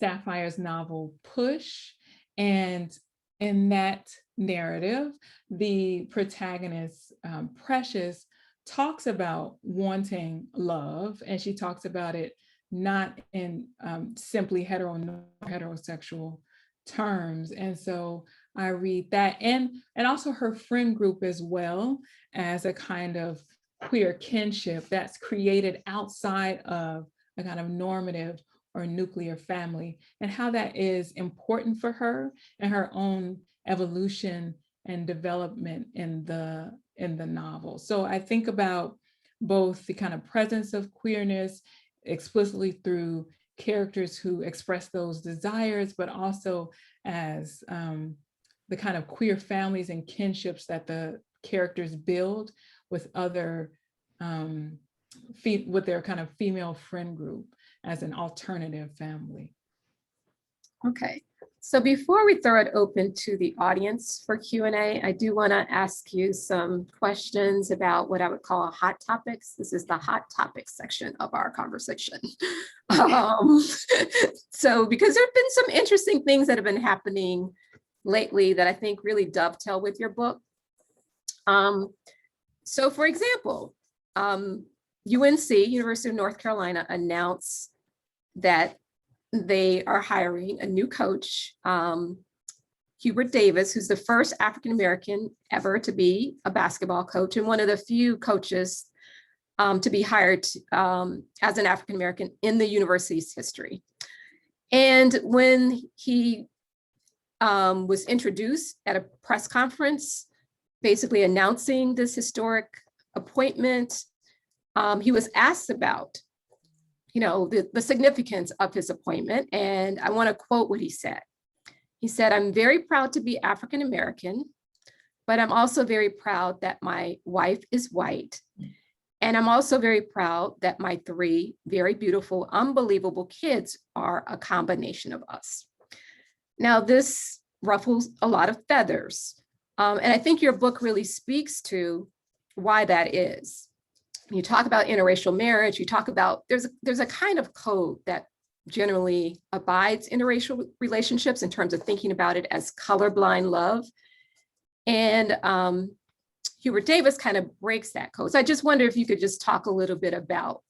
Sapphire's novel Push, and in that narrative, the protagonist, Precious, talks about wanting love, and she talks about it not in simply heterosexual terms. And so I read that, and also her friend group as well, as a kind of queer kinship that's created outside of a kind of normative or nuclear family, and how that is important for her and her own evolution and development in the novel. So I think about both the kind of presence of queerness explicitly through characters who express those desires, but also as the kind of queer families and kinships that the characters build with other, with their kind of female friend group as an alternative family. Okay, so before we throw it open to the audience for Q&A, I do want to ask you some questions about what I would call hot topics. This is the hot topics section of our conversation. So because there have been some interesting things that have been happening lately that I think really dovetail with your book. So for example, UNC, University of North Carolina, announced that they are hiring a new coach, Hubert Davis, who's the first African-American ever to be a basketball coach and one of the few coaches to be hired as an African-American in the university's history. And when he was introduced at a press conference, basically announcing this historic appointment, he was asked about, the significance of his appointment. And I want to quote what he said. He said, "I'm very proud to be African-American, but I'm also very proud that my wife is white. And I'm also very proud that my 3 very beautiful, unbelievable kids are a combination of us." Now, this ruffles a lot of feathers. And I think your book really speaks to why that is. You talk about interracial marriage, you talk about, there's a kind of code that generally abides interracial relationships in terms of thinking about it as colorblind love. And Hubert Davis kind of breaks that code. So I just wonder if you could just talk a little bit about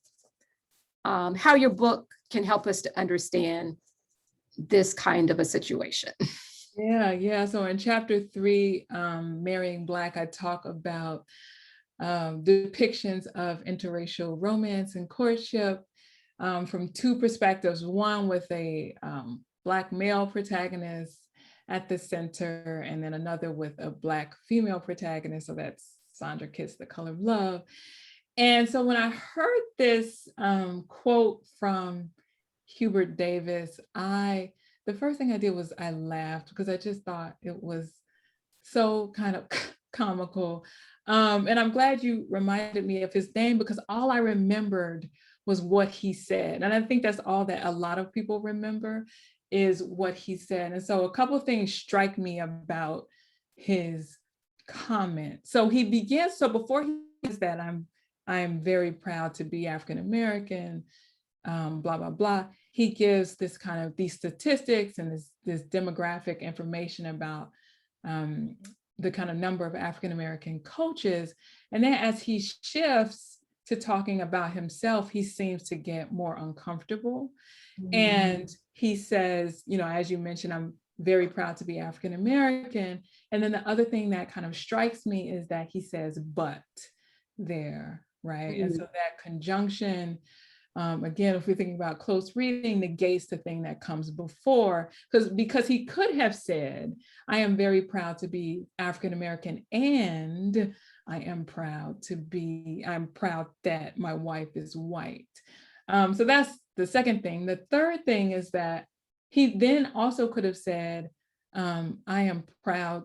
how your book can help us to understand this kind of a situation. Yeah. So in chapter 3, Marrying Black, I talk about depictions of interracial romance and courtship from 2 perspectives, one with a Black male protagonist at the center, and then another with a Black female protagonist. So that's Sandra Kitt's The Color of Love. And so when I heard this quote from Hubert Davis, the first thing I did was I laughed because I just thought it was so kind of comical. And I'm glad you reminded me of his name, because all I remembered was what he said. And I think that's all that a lot of people remember, is what he said. And so a couple of things strike me about his comment. So he begins, so before he says that, I'm very proud to be African-American, blah, blah, blah. He gives this kind of these statistics and this demographic information about the kind of number of African-American coaches. And then as he shifts to talking about himself, he seems to get more uncomfortable. Mm-hmm. And he says, as you mentioned, I'm very proud to be African-American. And then the other thing that kind of strikes me is that he says, but there, right? Mm-hmm. And so that conjunction, again, if we're thinking about close reading, negates the thing that comes before, because he could have said, I am very proud to be African-American, and I'm proud that my wife is white. So that's the second thing. The third thing is that he then also could have said, I am proud,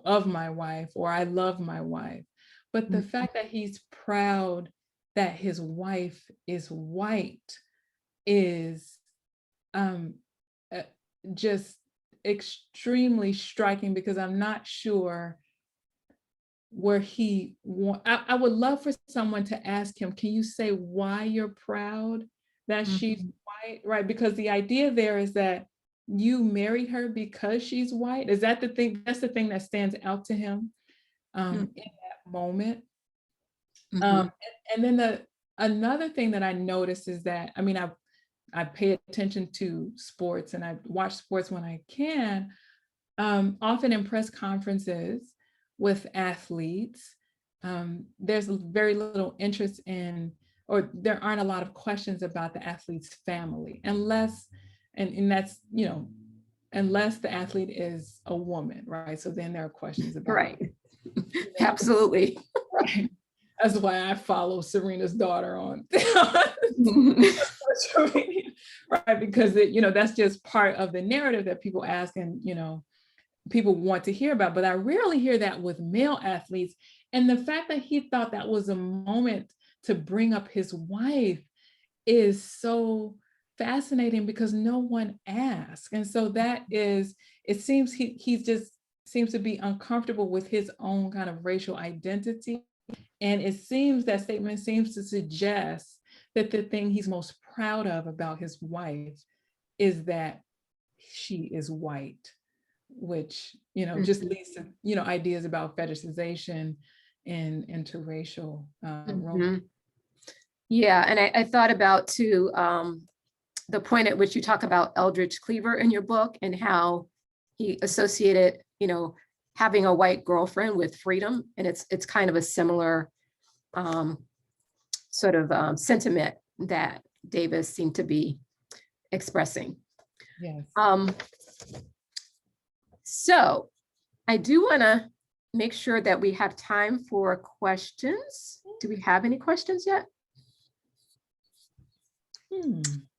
of my wife, or I love my wife. But the fact that he's proud that his wife is white is just extremely striking, because I'm not sure where I would love for someone to ask him, can you say why you're proud that she's white, right? Because the idea there is that you married her because she's white. Is that the thing? That's the thing that stands out to him in that moment. And then another thing that I noticed is that, I pay attention to sports and I watch sports when I can, often in press conferences with athletes, there's very little interest in, or there aren't a lot of questions about the athlete's family, unless the athlete is a woman, right? So then there are questions about right. Absolutely. Right. That's why I follow Serena's daughter on social media, right? Because that's just part of the narrative that people ask and people want to hear about. But I rarely hear that with male athletes. And the fact that he thought that was a moment to bring up his wife is so fascinating, because no one asked. And so that is, it seems he just seems to be uncomfortable with his own kind of racial identity. And it seems that statement seems to suggest that the thing he's most proud of about his wife is that she is white, which, just leads to, ideas about fetishization and interracial romance. Yeah, and I thought about too, the point at which you talk about Eldridge Cleaver in your book and how he associated, having a white girlfriend with freedom. And it's kind of a similar sort of sentiment that Davis seemed to be expressing. Yes. So I do want to make sure that we have time for questions. Do we have any questions yet?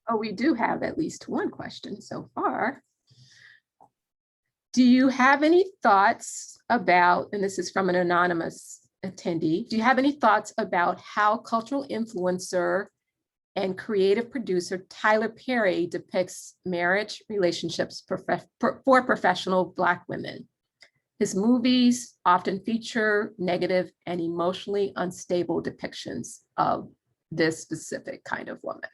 Oh, we do have at least one question so far. Do you have any thoughts about, and this is from an anonymous attendee, do you have any thoughts about how cultural influencer and creative producer Tyler Perry depicts marriage relationships for professional Black women? His movies often feature negative and emotionally unstable depictions of this specific kind of woman.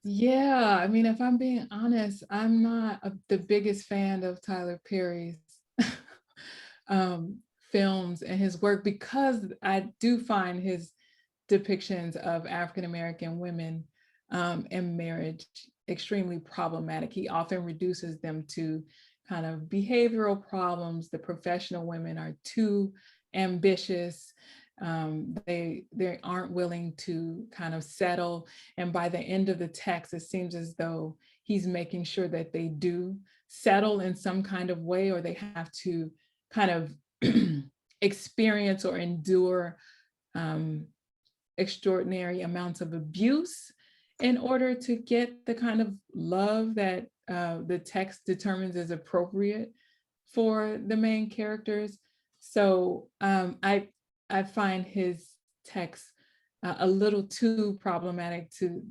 Yeah, I mean, if I'm being honest, I'm not the biggest fan of Tyler Perry's films and his work, because I do find his depictions of African-American women and marriage extremely problematic. He often reduces them to kind of behavioral problems. The professional women are too ambitious. They aren't willing to kind of settle. And by the end of the text, it seems as though he's making sure that they do settle in some kind of way, or they have to kind of experience or endure extraordinary amounts of abuse in order to get the kind of love that the text determines is appropriate for the main characters. So I find his text a little too problematic to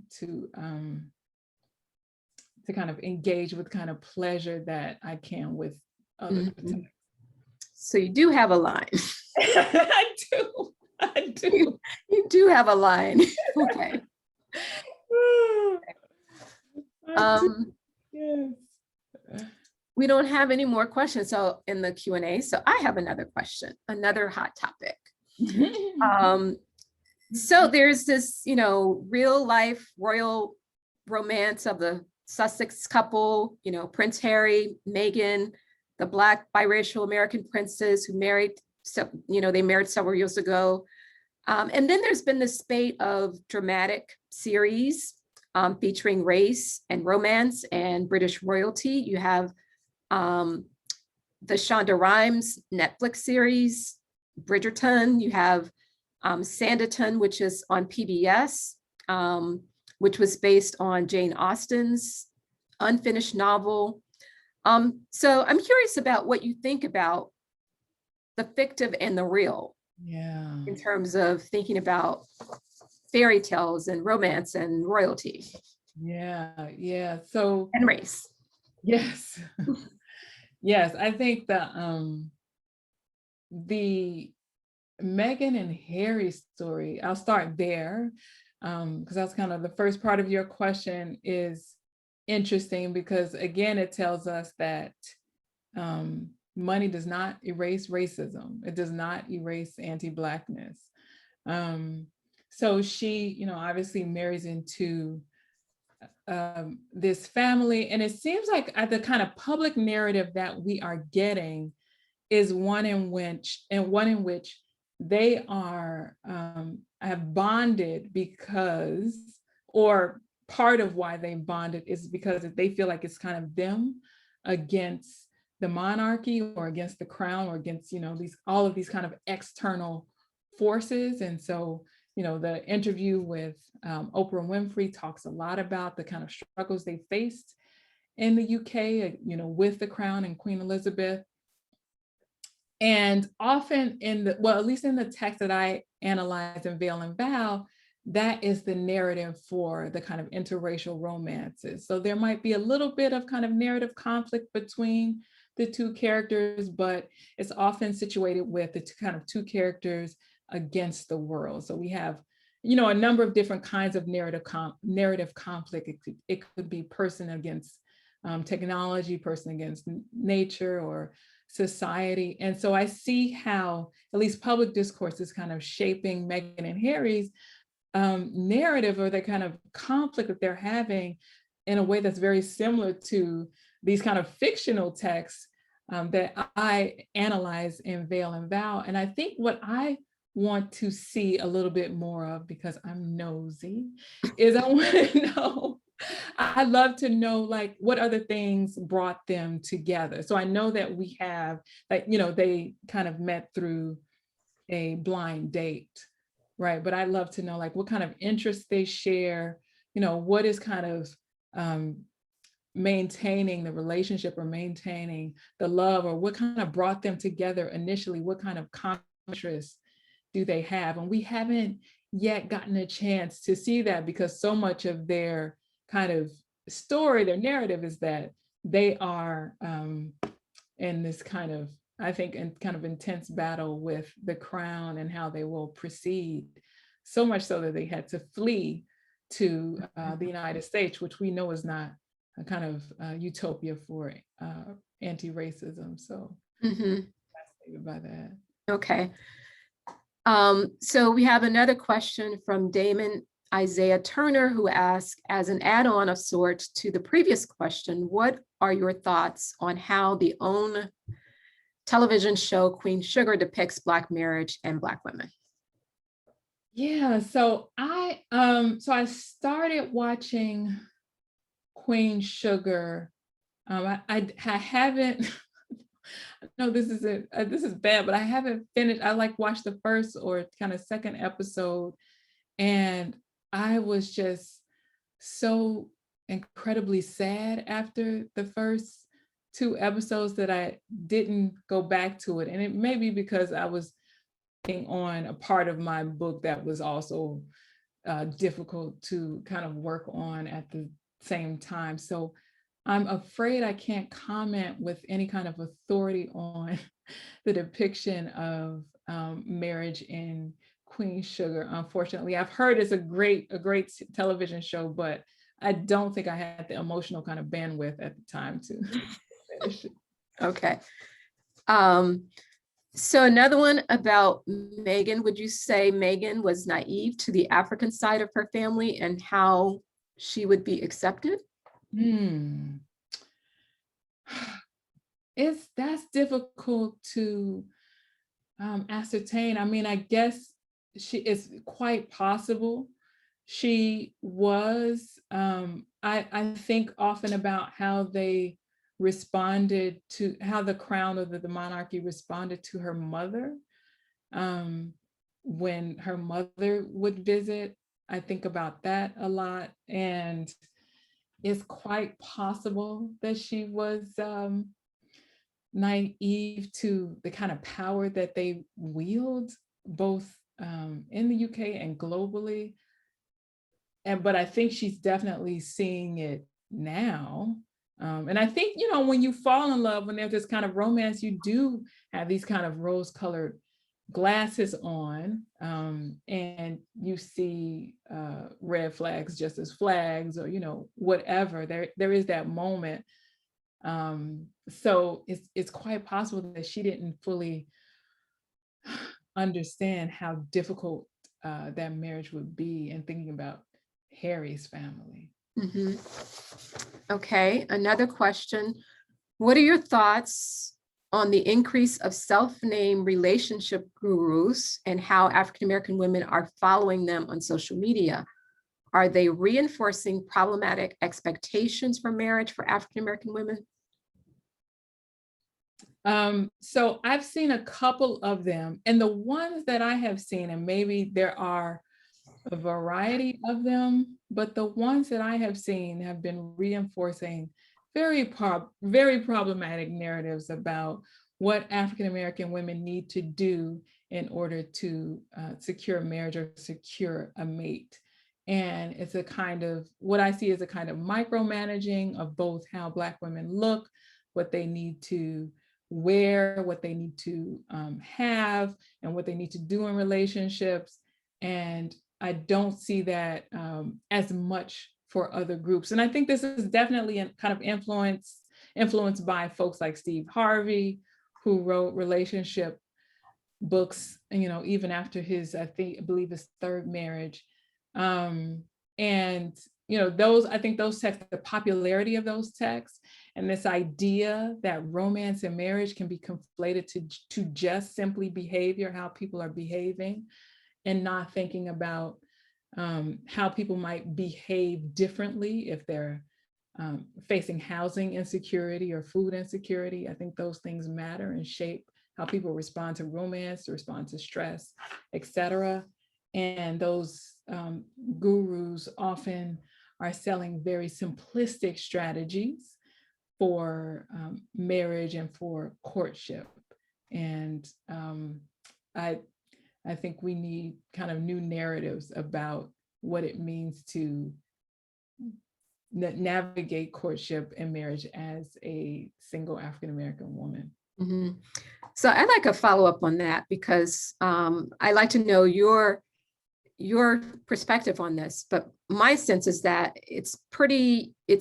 kind of engage with kind of pleasure that I can with other texts. So you do have a line. I do. You do have a line. Okay. Yes. We don't have any more questions in the Q&A. So I have another question, another hot topic. So there's this, real life royal romance of the Sussex couple, Prince Harry, Meghan, the Black biracial American princes who married, they married several years ago. And then there's been this spate of dramatic series featuring race and romance and British royalty. You have the Shonda Rhimes Netflix series, Bridgerton. You have Sanditon, which is on PBS, which was based on Jane Austen's unfinished novel. So I'm curious about what you think about the fictive and the real. Yeah. In terms of thinking about fairy tales and romance and royalty. Yeah. So and race. Yes. Yes, I think the Meghan and Harry story, I'll start there, because that's kind of the first part of your question is interesting, because again, it tells us that money does not erase racism. It does not erase anti-Blackness. So she, obviously marries into this family, and it seems like the kind of public narrative that we are getting is one in which they are have bonded because, or part of why they bonded is because they feel like it's kind of them against the monarchy or against the crown or against, all of these kind of external forces. And so, the interview with Oprah Winfrey talks a lot about the kind of struggles they faced in the UK, with the crown and Queen Elizabeth. And often at least in the text that I analyze in Veil and Vow, that is the narrative for the kind of interracial romances. So there might be a little bit of kind of narrative conflict between the two characters, but it's often situated with the kind of two characters against the world. So we have, a number of different kinds of narrative conflict. It could be person against technology, person against nature or society. And so I see how at least public discourse is kind of shaping Meghan and Harry's narrative, or the kind of conflict that they're having, in a way that's very similar to these kind of fictional texts that I analyze in Veil and Vow. And I think what I want to see a little bit more of, because I'm nosy, is I want to know, I'd love to know, like, what other things brought them together. So I know that we have, like, you know, they kind of met through a blind date, right? But I'd love to know, like, what kind of interests they share, you know, what is kind of maintaining the relationship or maintaining the love, or what kind of brought them together initially, what kind of common interests do they have? And we haven't yet gotten a chance to see that, because so much of their kind of story, their narrative, is that they are in this kind of, I think, in kind of intense battle with the crown and how they will proceed, so much so that they had to flee to the United States, which we know is not a kind of utopia for anti-racism. So fascinated by that. Okay. So we have another question from Damon Isaiah Turner, who asked, as an add-on of sorts to the previous question, what are your thoughts on how the OWN television show Queen Sugar depicts Black marriage and Black women? Yeah, so I started watching Queen Sugar. I haven't. No, this is bad, but I haven't finished. I like watched the first or kind of second episode, and I was just so incredibly sad after the first two episodes that I didn't go back to it. And it may be because I was on a part of my book that was also difficult to kind of work on at the same time. So I'm afraid I can't comment with any kind of authority on the depiction of marriage in Queen Sugar. Unfortunately, I've heard it's a great television show, but I don't think I had the emotional kind of bandwidth at the time to finish it. Okay. So another one about Meghan. Would you say Meghan was naive to the African side of her family and how she would be accepted? That's difficult to ascertain. I mean, I guess it's quite possible she was. I think often about how they responded to, how the crown or the monarchy responded to her mother when her mother would visit. I think about that a lot, and it's quite possible that she was naive to the kind of power that they wield, both in the UK and globally. But I think she's definitely seeing it now. And I think, you know, when you fall in love, when there's this kind of romance, you do have these kind of rose-colored glasses on, and you see red flags just as flags, or, you know, whatever. There is that moment. So it's quite possible that she didn't fully understand how difficult that marriage would be, and thinking about Harry's family. Mm-hmm. Okay, another question. What are your thoughts on the increase of self-named relationship gurus and how African-American women are following them on social media? Are they reinforcing problematic expectations for marriage for African-American women? So I've seen a couple of them, and the ones that I have seen, and maybe there are a variety of them, but the ones that I have seen have been reinforcing very problematic narratives about what African-American women need to do in order to secure marriage or secure a mate. And it's a kind of, what I see as a kind of micromanaging of both how Black women look, what they need to wear, what they need to have, and what they need to do in relationships. And I don't see that as much for other groups. And I think this is definitely a kind of influenced by folks like Steve Harvey, who wrote relationship books, you know, even after his, I believe his third marriage. And, you know, I think those texts, the popularity of those texts and this idea that romance and marriage can be conflated to just simply behavior, how people are behaving, and not thinking about how people might behave differently if they're facing housing insecurity or food insecurity. I think those things matter and shape how people respond to romance, respond to stress, etc. And those gurus often are selling very simplistic strategies for marriage and for courtship. And I think we need kind of new narratives about what it means to navigate courtship and marriage as a single African-American woman. Mm-hmm. So I'd like a follow-up on that, because I'd like to know your perspective on this, but my sense is that it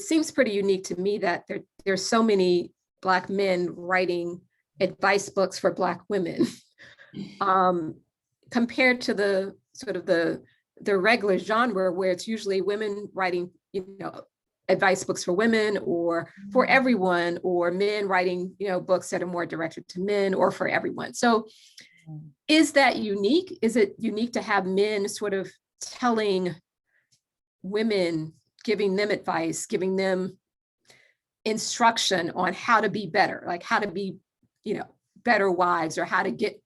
seems pretty unique to me that there's so many Black men writing advice books for Black women compared to the sort of the regular genre where it's usually women writing, you know, advice books for women or for everyone, or men writing, you know, books that are more directed to men or for everyone. So is that unique? Is it unique to have men sort of telling women, giving them advice, giving them instruction on how to be better, like how to be, you know, better wives, or how to get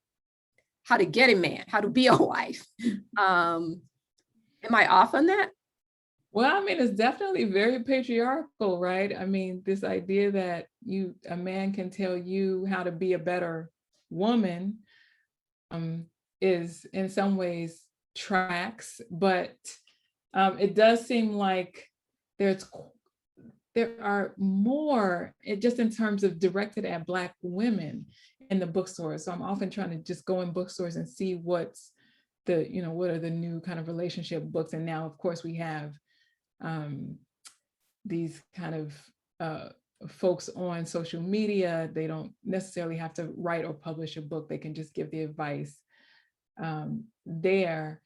a man, how to be a wife? Am I off on that? Well, I mean, it's definitely very patriarchal, right? I mean, this idea that a man can tell you how to be a better woman is in some ways tracks, but it does seem like there are more, just in terms of directed at Black women in the bookstores. So I'm often trying to just go in bookstores and see what are the new kind of relationship books. And now, of course, we have these kind of folks on social media. They don't necessarily have to write or publish a book. They can just give the advice there.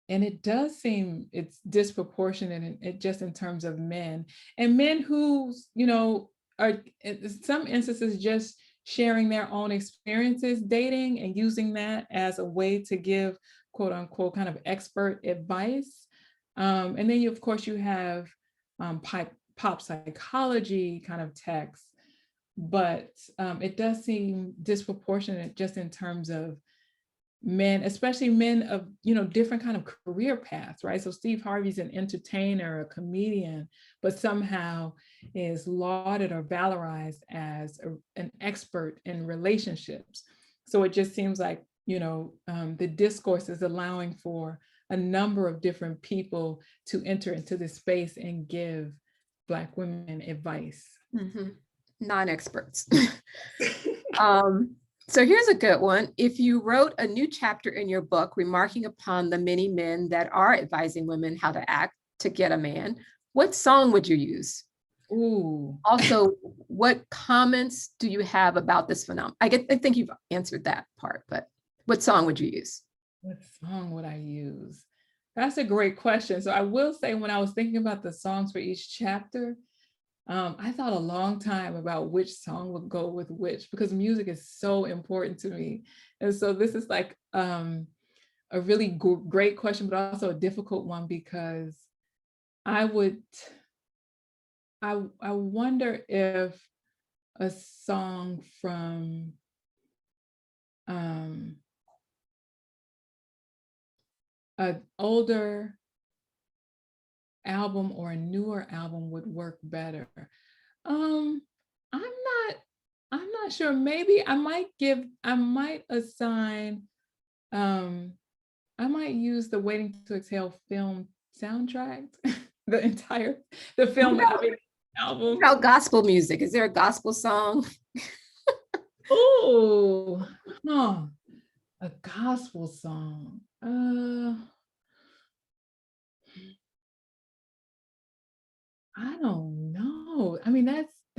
And it does seem it's disproportionate just in terms of men, and men who, you know, are in some instances just sharing their own experiences dating and using that as a way to give quote unquote kind of expert advice. And then of course you have pop psychology kind of texts, but it does seem disproportionate just in terms of men, especially men of, you know, different kind of career paths, right? So Steve Harvey's an entertainer, a comedian, but somehow is lauded or valorized as an expert in relationships. So it just seems like, you know, the discourse is allowing for a number of different people to enter into this space and give Black women advice. Mm-hmm. Non-experts. So here's a good one. If you wrote a new chapter in your book remarking upon the many men that are advising women how to act to get a man, what song would you use? Ooh. Also, what comments do you have about this phenomenon? I think you've answered that part, but what song would you use? What song would I use? That's a great question. So I will say, when I was thinking about the songs for each chapter, I thought a long time about which song would go with which, because music is so important to me. And so this is like a really great question, but also a difficult one, because I wonder if a song from an older album or a newer album would work better. I'm not sure. Maybe I might use the Waiting to Exhale film soundtrack, the film album. What about gospel music? Is there a gospel song? Oh, a gospel song.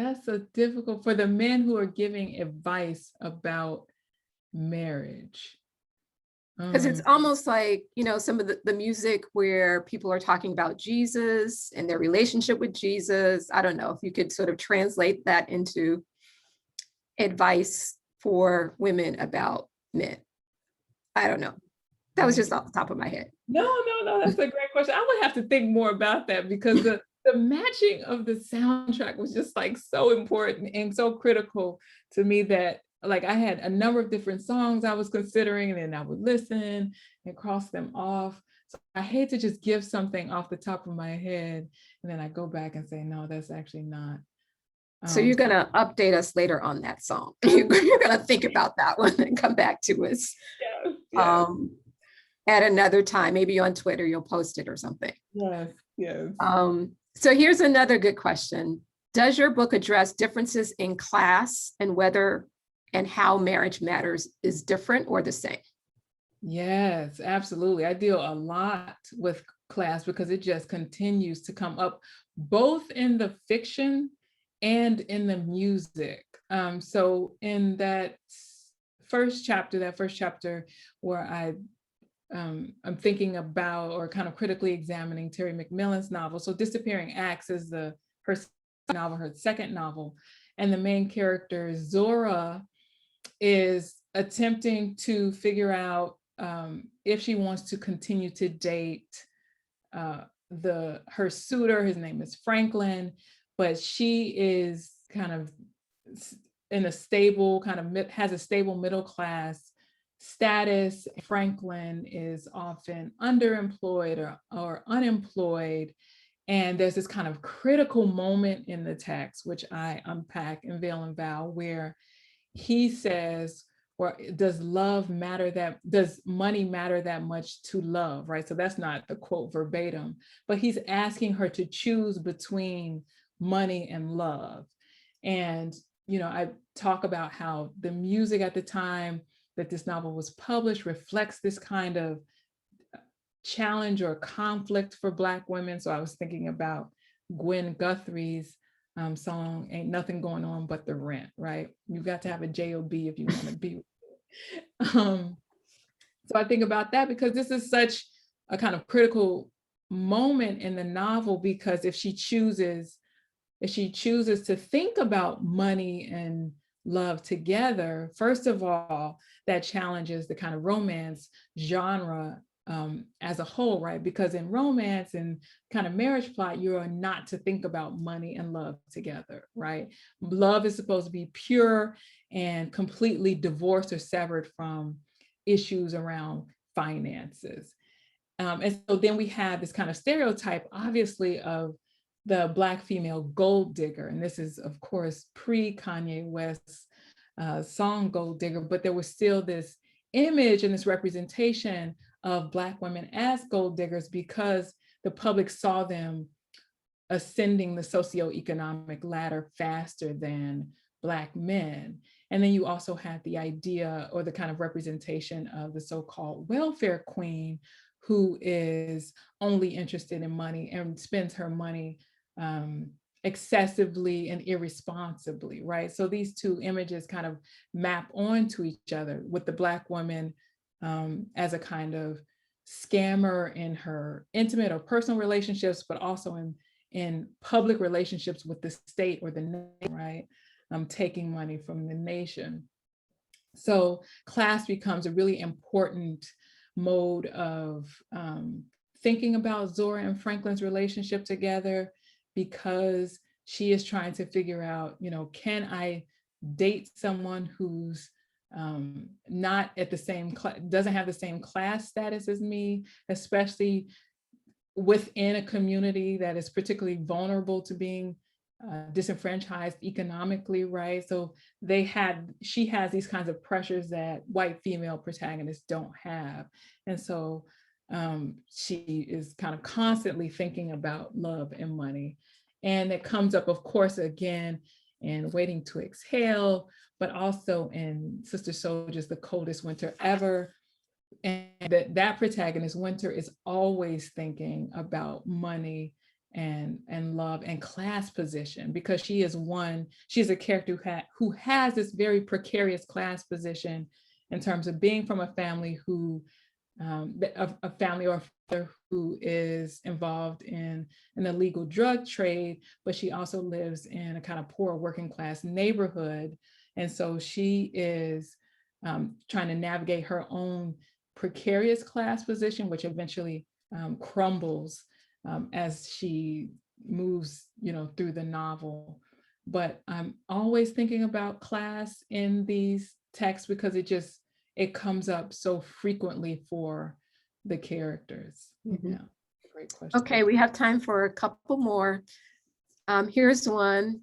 That's so difficult for the men who are giving advice about marriage. Because it's almost like, you know, some of the music where people are talking about Jesus and their relationship with Jesus. I don't know if you could sort of translate that into advice for women about men. I don't know. That was just off the top of my head. No, that's a great question. I would have to think more about that, because the matching of the soundtrack was just like so important and so critical to me, that like I had a number of different songs I was considering, and then I would listen and cross them off. So I hate to just give something off the top of my head and then I go back and say, no, that's actually not. So you're going to update us later on that song. You're going to think about that one and come back to us. Yes. At another time, maybe on Twitter, you'll post it or something. Yes. So here's another good question. Does your book address differences in class and whether and how marriage matters is different or the same? Yes, absolutely. I deal a lot with class because it just continues to come up both in the fiction and in the music. So in that first chapter where I'm thinking about or kind of critically examining Terry McMillan's novel. So Disappearing Acts is her second novel. And the main character, Zora, is attempting to figure out if she wants to continue to date her suitor. His name is Franklin, but she is kind of in a stable, has a stable middle class status. Franklin is often underemployed or unemployed. And there's this kind of critical moment in the text, which I unpack in Veil and Vow, where he says, or does money matter that much to love, right? So that's not the quote verbatim, but he's asking her to choose between money and love. And, you know, I talk about how the music at the time that this novel was published reflects this kind of challenge or conflict for Black women. So I was thinking about Gwen Guthrie's song, Ain't Nothing Going On But the Rent, right? You got to have a job if you want to be. So I think about that because this is such a kind of critical moment in the novel, because if she chooses to think about money and love together, first of all, that challenges the kind of romance genre as a whole, right? Because in romance and kind of marriage plot, you are not to think about money and love together, right? Love is supposed to be pure and completely divorced or severed from issues around finances. And so then we have this kind of stereotype, obviously, of the Black female gold digger. And this is, of course, pre-Kanye West's song Gold Digger, but there was still this image and this representation of Black women as gold diggers because the public saw them ascending the socioeconomic ladder faster than Black men. And then you also had the idea or the kind of representation of the so-called welfare queen, who is only interested in money and spends her money excessively and irresponsibly, right? So these two images kind of map onto each other, with the Black woman as a kind of scammer in her intimate or personal relationships, but also in public relationships with the state or the nation, right? Taking money from the nation. So class becomes a really important mode of thinking about Zora and Franklin's relationship together, because she is trying to figure out, you know, can I date someone who's not at the same doesn't have the same class status as me, especially within a community that is particularly vulnerable to being disenfranchised economically, right? So she has these kinds of pressures that white female protagonists don't have. And so she is kind of constantly thinking about love and money. And it comes up, of course, again, in Waiting to Exhale, but also in Sister Soldier's The Coldest Winter Ever. And that protagonist, Winter, is always thinking about money and love and class position, because she's a character who has this very precarious class position in terms of being from a family who a family or a father who is involved in an illegal drug trade, but she also lives in a kind of poor working class neighborhood. And so she is trying to navigate her own precarious class position, which eventually crumbles as she moves, through the novel. But I'm always thinking about class in these texts because it comes up so frequently for the characters. Mhm. Yeah, great question. Okay, we have time for a couple more. Here's one,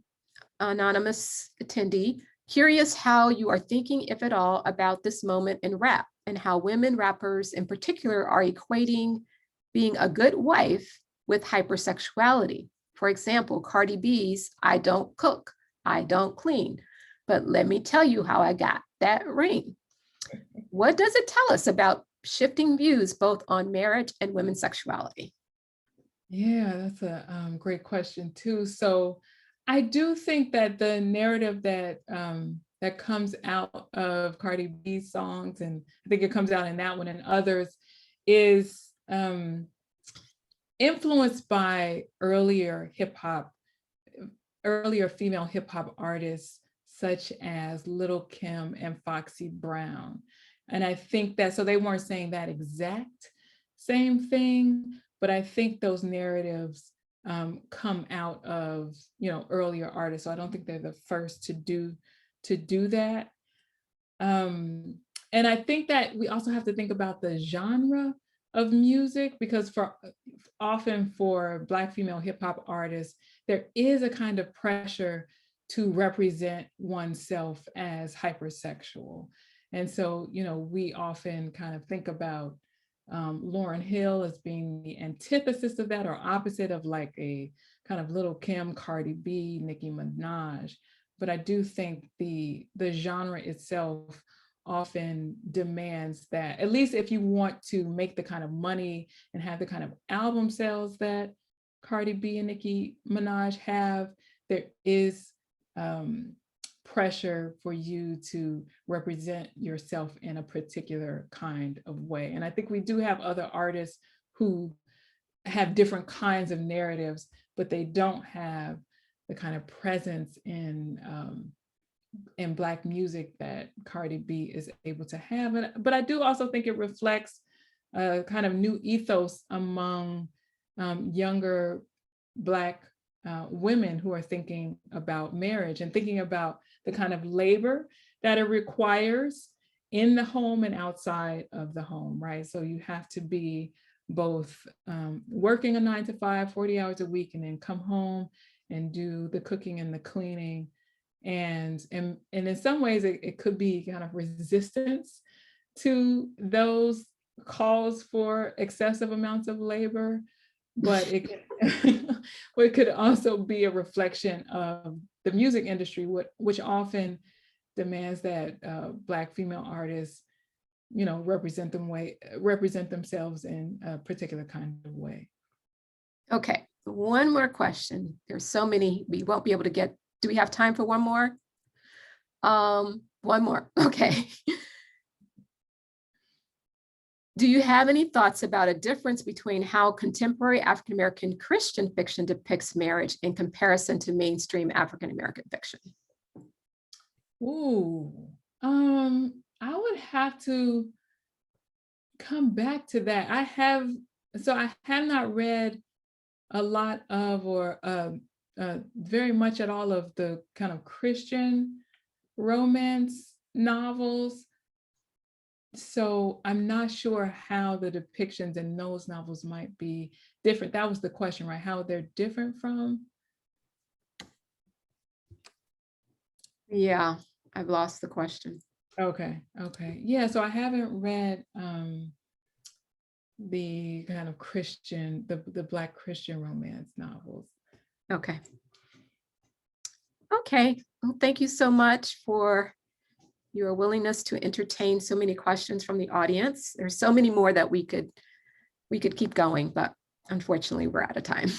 anonymous attendee. Curious how you are thinking, if at all, about this moment in rap and how women rappers in particular are equating being a good wife with hypersexuality. For example, Cardi B's "I don't cook, I don't clean, but let me tell you how I got that ring." What does it tell us about shifting views both on marriage and women's sexuality? Yeah, that's a great question too. So I do think that the narrative that that comes out of Cardi B's songs, and I think it comes out in that one and others, is influenced by earlier female hip hop artists such as Lil' Kim and Foxy Brown. And I think that, so they weren't saying that exact same thing, but I think those narratives come out of, earlier artists. So I don't think they're the first to do that. And I think that we also have to think about the genre of music, because often for Black female hip hop artists, there is a kind of pressure to represent oneself as hypersexual. And so, we often kind of think about Lauryn Hill as being the antithesis of that, or opposite of like a kind of Lil' Kim, Cardi B, Nicki Minaj. But I do think the genre itself often demands that, at least if you want to make the kind of money and have the kind of album sales that Cardi B and Nicki Minaj have, there is pressure for you to represent yourself in a particular kind of way. And I think we do have other artists who have different kinds of narratives, but they don't have the kind of presence in Black music that Cardi B is able to have. But I do also think it reflects a kind of new ethos among younger Black women who are thinking about marriage and thinking about the kind of labor that it requires in the home and outside of the home, right? So you have to be both working a 9 to 5, 40 hours a week, and then come home and do the cooking and the cleaning. And in some ways, it could be kind of resistance to those calls for excessive amounts of labor, but it could also be a reflection of the music industry, which often demands that Black female artists, represent themselves in a particular kind of way. Okay, one more question. There's so many, we won't be able to get. Do we have time for one more? One more, okay. Do you have any thoughts about a difference between how contemporary African-American Christian fiction depicts marriage in comparison to mainstream African-American fiction? Ooh, I would have to come back to that. I have not read a lot of, or very much at all of the kind of Christian romance novels. So I'm not sure how the depictions in those novels might be different. That was the question, right? How they're different from? Yeah, I've lost the question. Okay. Yeah, so I haven't read the kind of Christian, the Black Christian romance novels. Okay. Well, thank you so much for your willingness to entertain so many questions from the audience. There's so many more that we could keep going, but unfortunately we're out of time.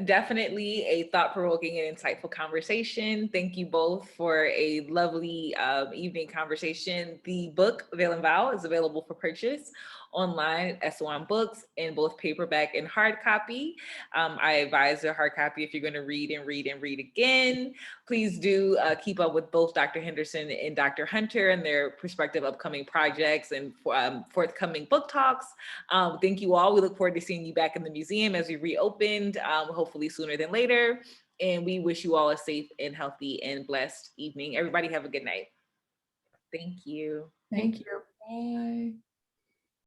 Definitely a thought-provoking and insightful conversation. Thank you both for a lovely evening conversation. The book, Veil and Vow, is available for purchase online at S1 Books in both paperback and hard copy. I advise a hard copy if you're going to read and read and read again. Please do keep up with both Dr. Henderson and Dr. Hunter and their prospective upcoming projects and forthcoming book talks. Thank you all. We look forward to seeing you back in the museum as we reopened, hopefully sooner than later. And we wish you all a safe and healthy and blessed evening. Everybody have a good night. Thank you. Thank you. Bye.